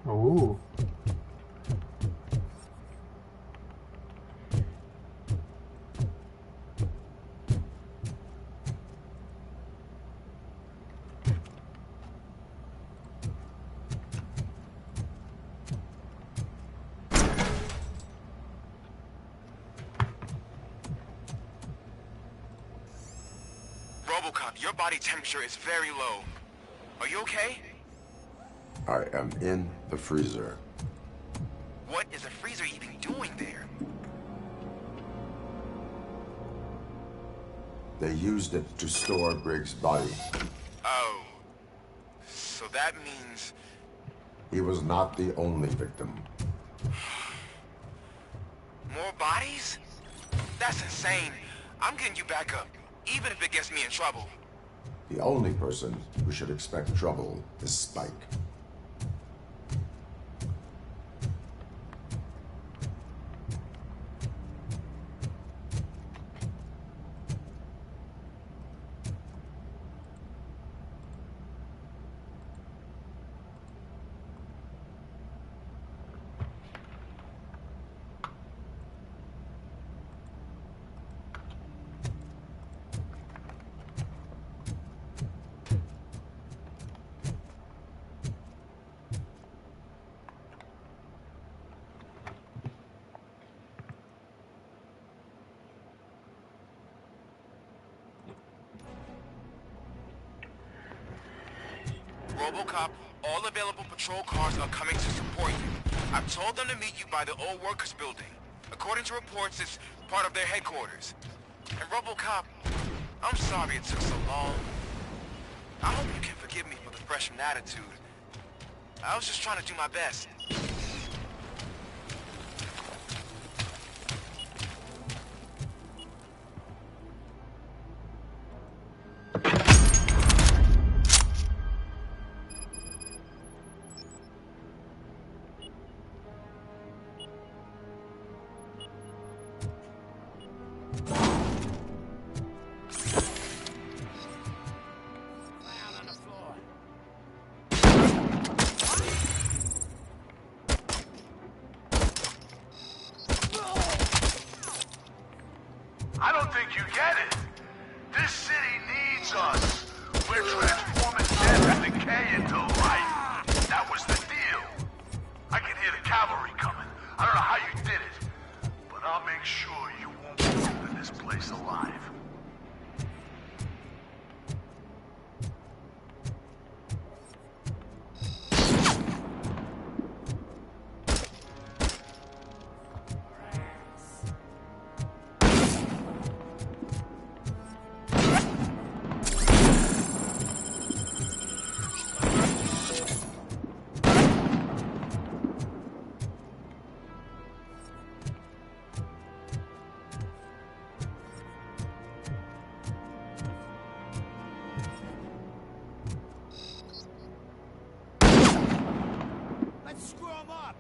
Oh. Robocop, your body temperature is very low. Are you okay? I am in the freezer. What is a freezer even doing there? They used it to store Briggs' body. Oh. So that means... He was not the only victim. More bodies? That's insane. I'm getting you back up, even if it gets me in trouble. The only person who should expect trouble is Spike. Robocop, all available patrol cars are coming to support you. I've told them to meet you by the old workers building. According to reports, it's part of their headquarters. And Robocop, I'm sorry it took so long. I hope you can forgive me for the freshman attitude. I was just trying to do my best. I don't think you get it. This city needs us. We're transforming death and decay into life. Let's screw him up.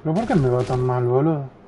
¿Pero por qué me va tan mal, boludo?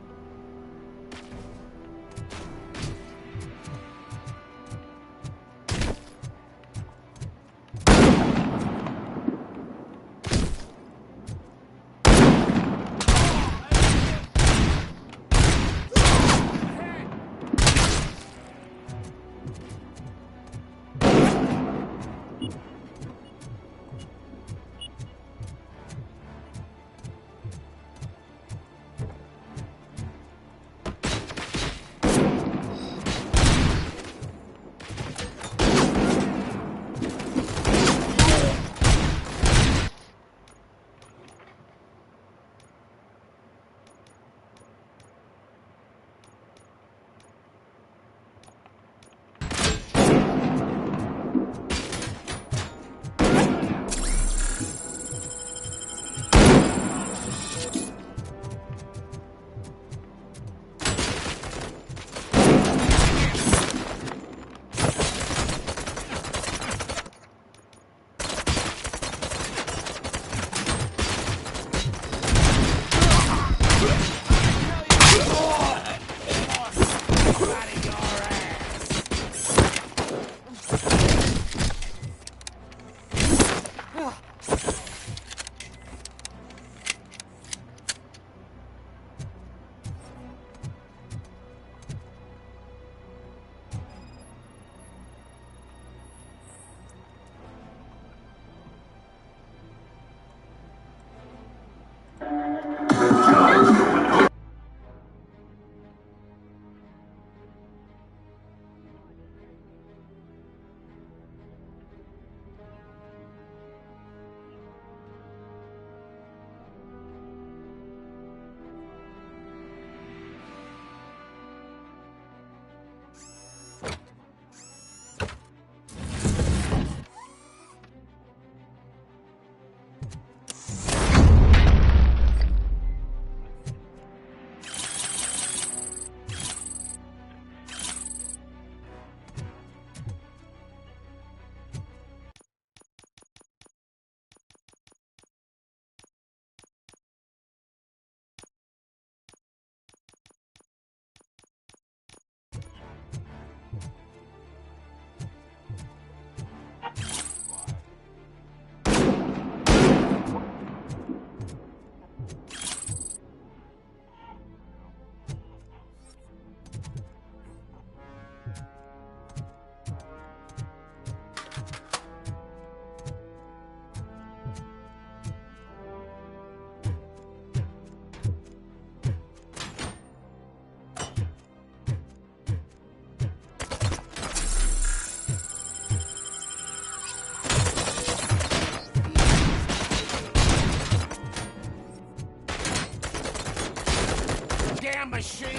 Machine!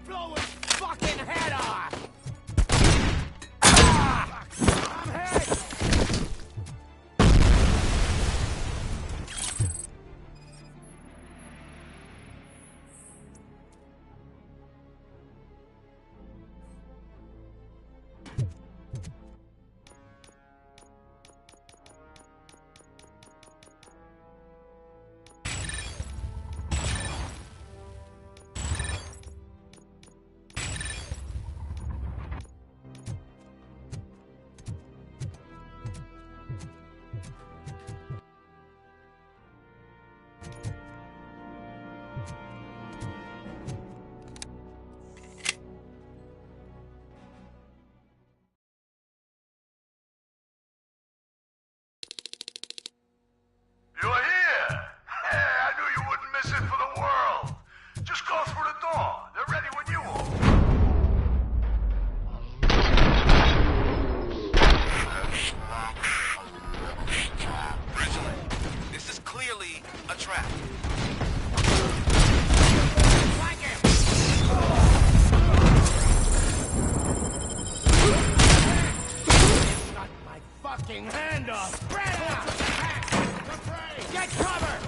Blow his fucking head off! enough! Spread out! Get cover!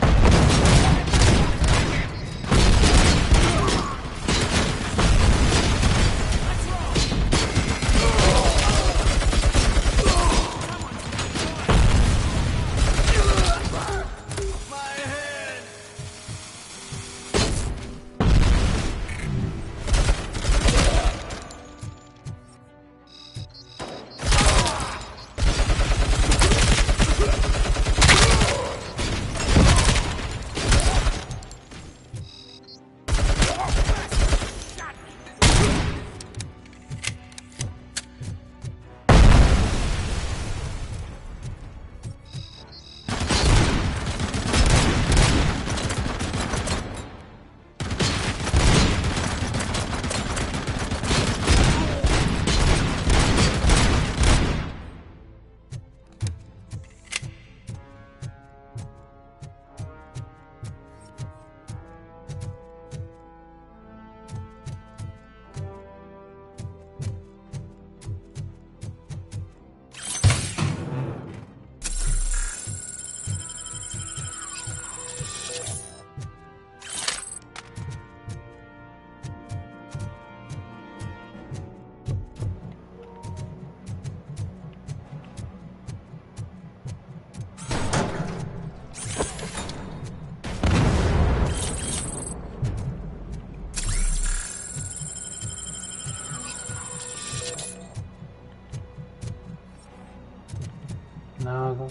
Nada.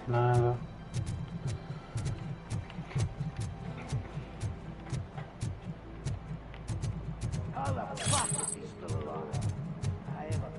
Nada. How the fuck is he still alive? I have a...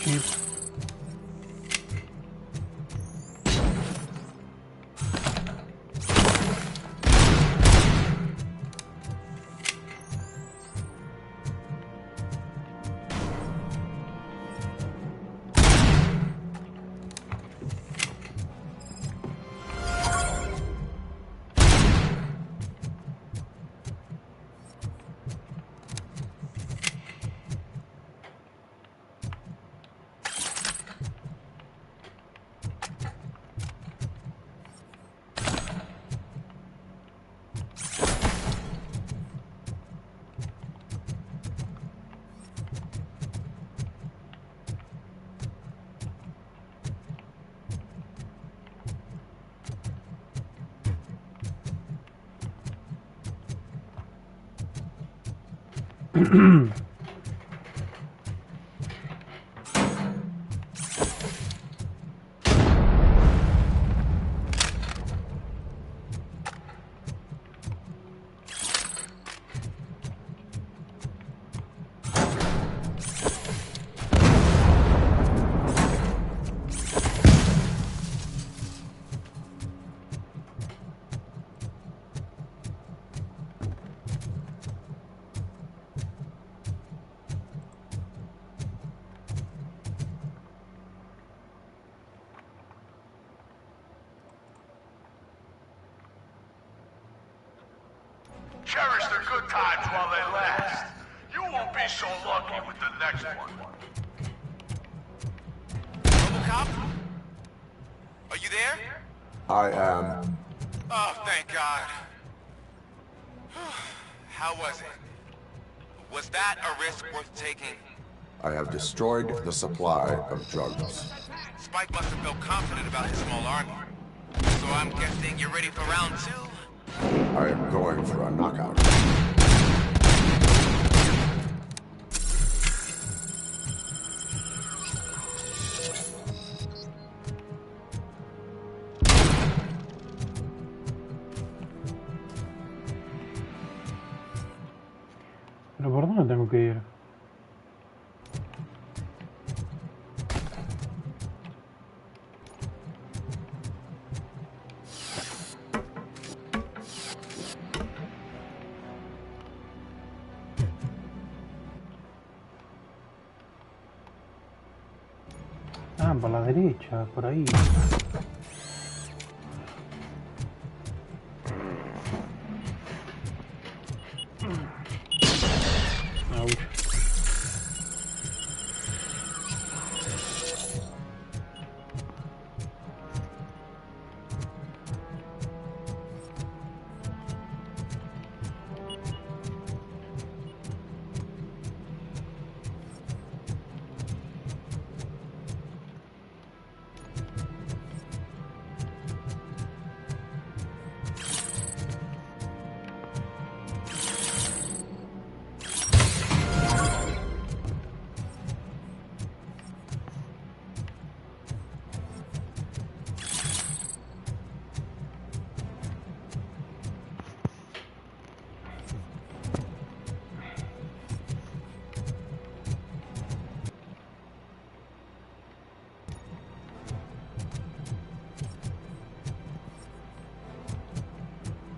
Cheap. Cherish the good times while they last. You won't be so lucky with the next one. Robocop? Are you there? I am. Oh, thank God. How was it? Was that a risk worth taking? I have destroyed the supply of drugs. Spike must have felt confident about his small army. So I'm guessing you're ready for round 2? I am going for a knockout. ¿Pero por dónde tengo que ir? Ah, por la derecha, por ahí.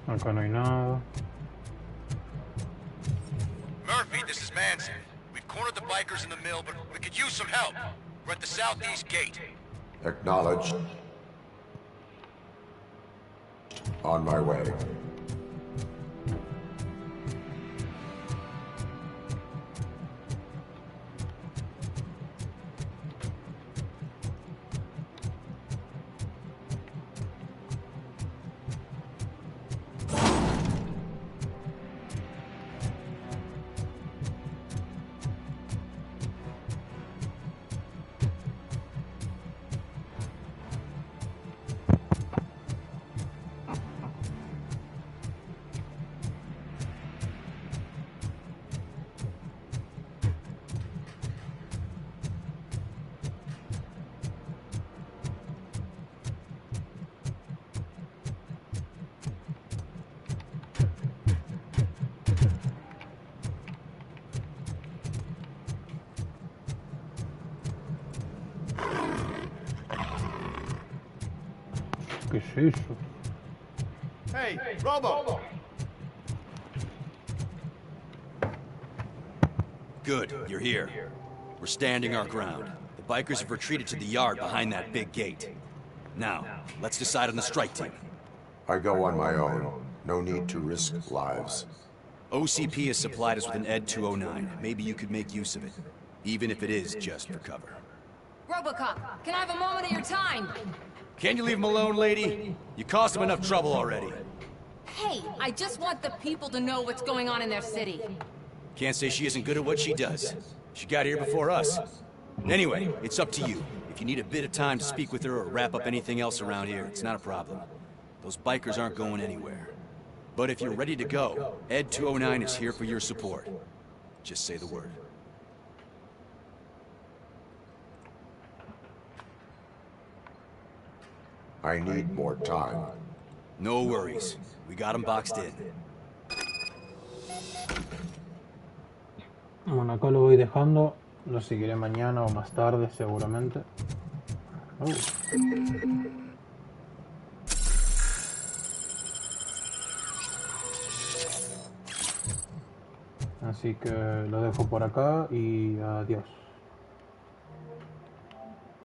Acá no hay nada. Murphy, this is Manson. We've cornered the bikers in the mill, but we could use some help. We're at the southeast gate. Acknowledged. On my way. ¿Qué es eso? Hey, Robo! Good, you're here. We're standing our ground. The bikers have retreated to the yard behind that big gate. Now, let's decide on the strike team. I go on my own. No need to risk lives. OCP has supplied us with an Ed 209. Maybe you could make use of it, even if it is just for cover. Robocop, can I have a moment of your time? Can you leave him alone, lady? You caused him enough trouble already. Hey, I just want the people to know what's going on in their city. Can't say she isn't good at what she does. She got here before us. Anyway, it's up to you. If you need a bit of time to speak with her or wrap up anything else around here, it's not a problem. Those bikers aren't going anywhere. But if you're ready to go, Ed 209 is here for your support. Just say the word. I need more time. No worries. We got them boxed in. Bueno, acá lo voy dejando. Lo seguiré mañana o más tarde, seguramente. Así que lo dejo por acá y adiós.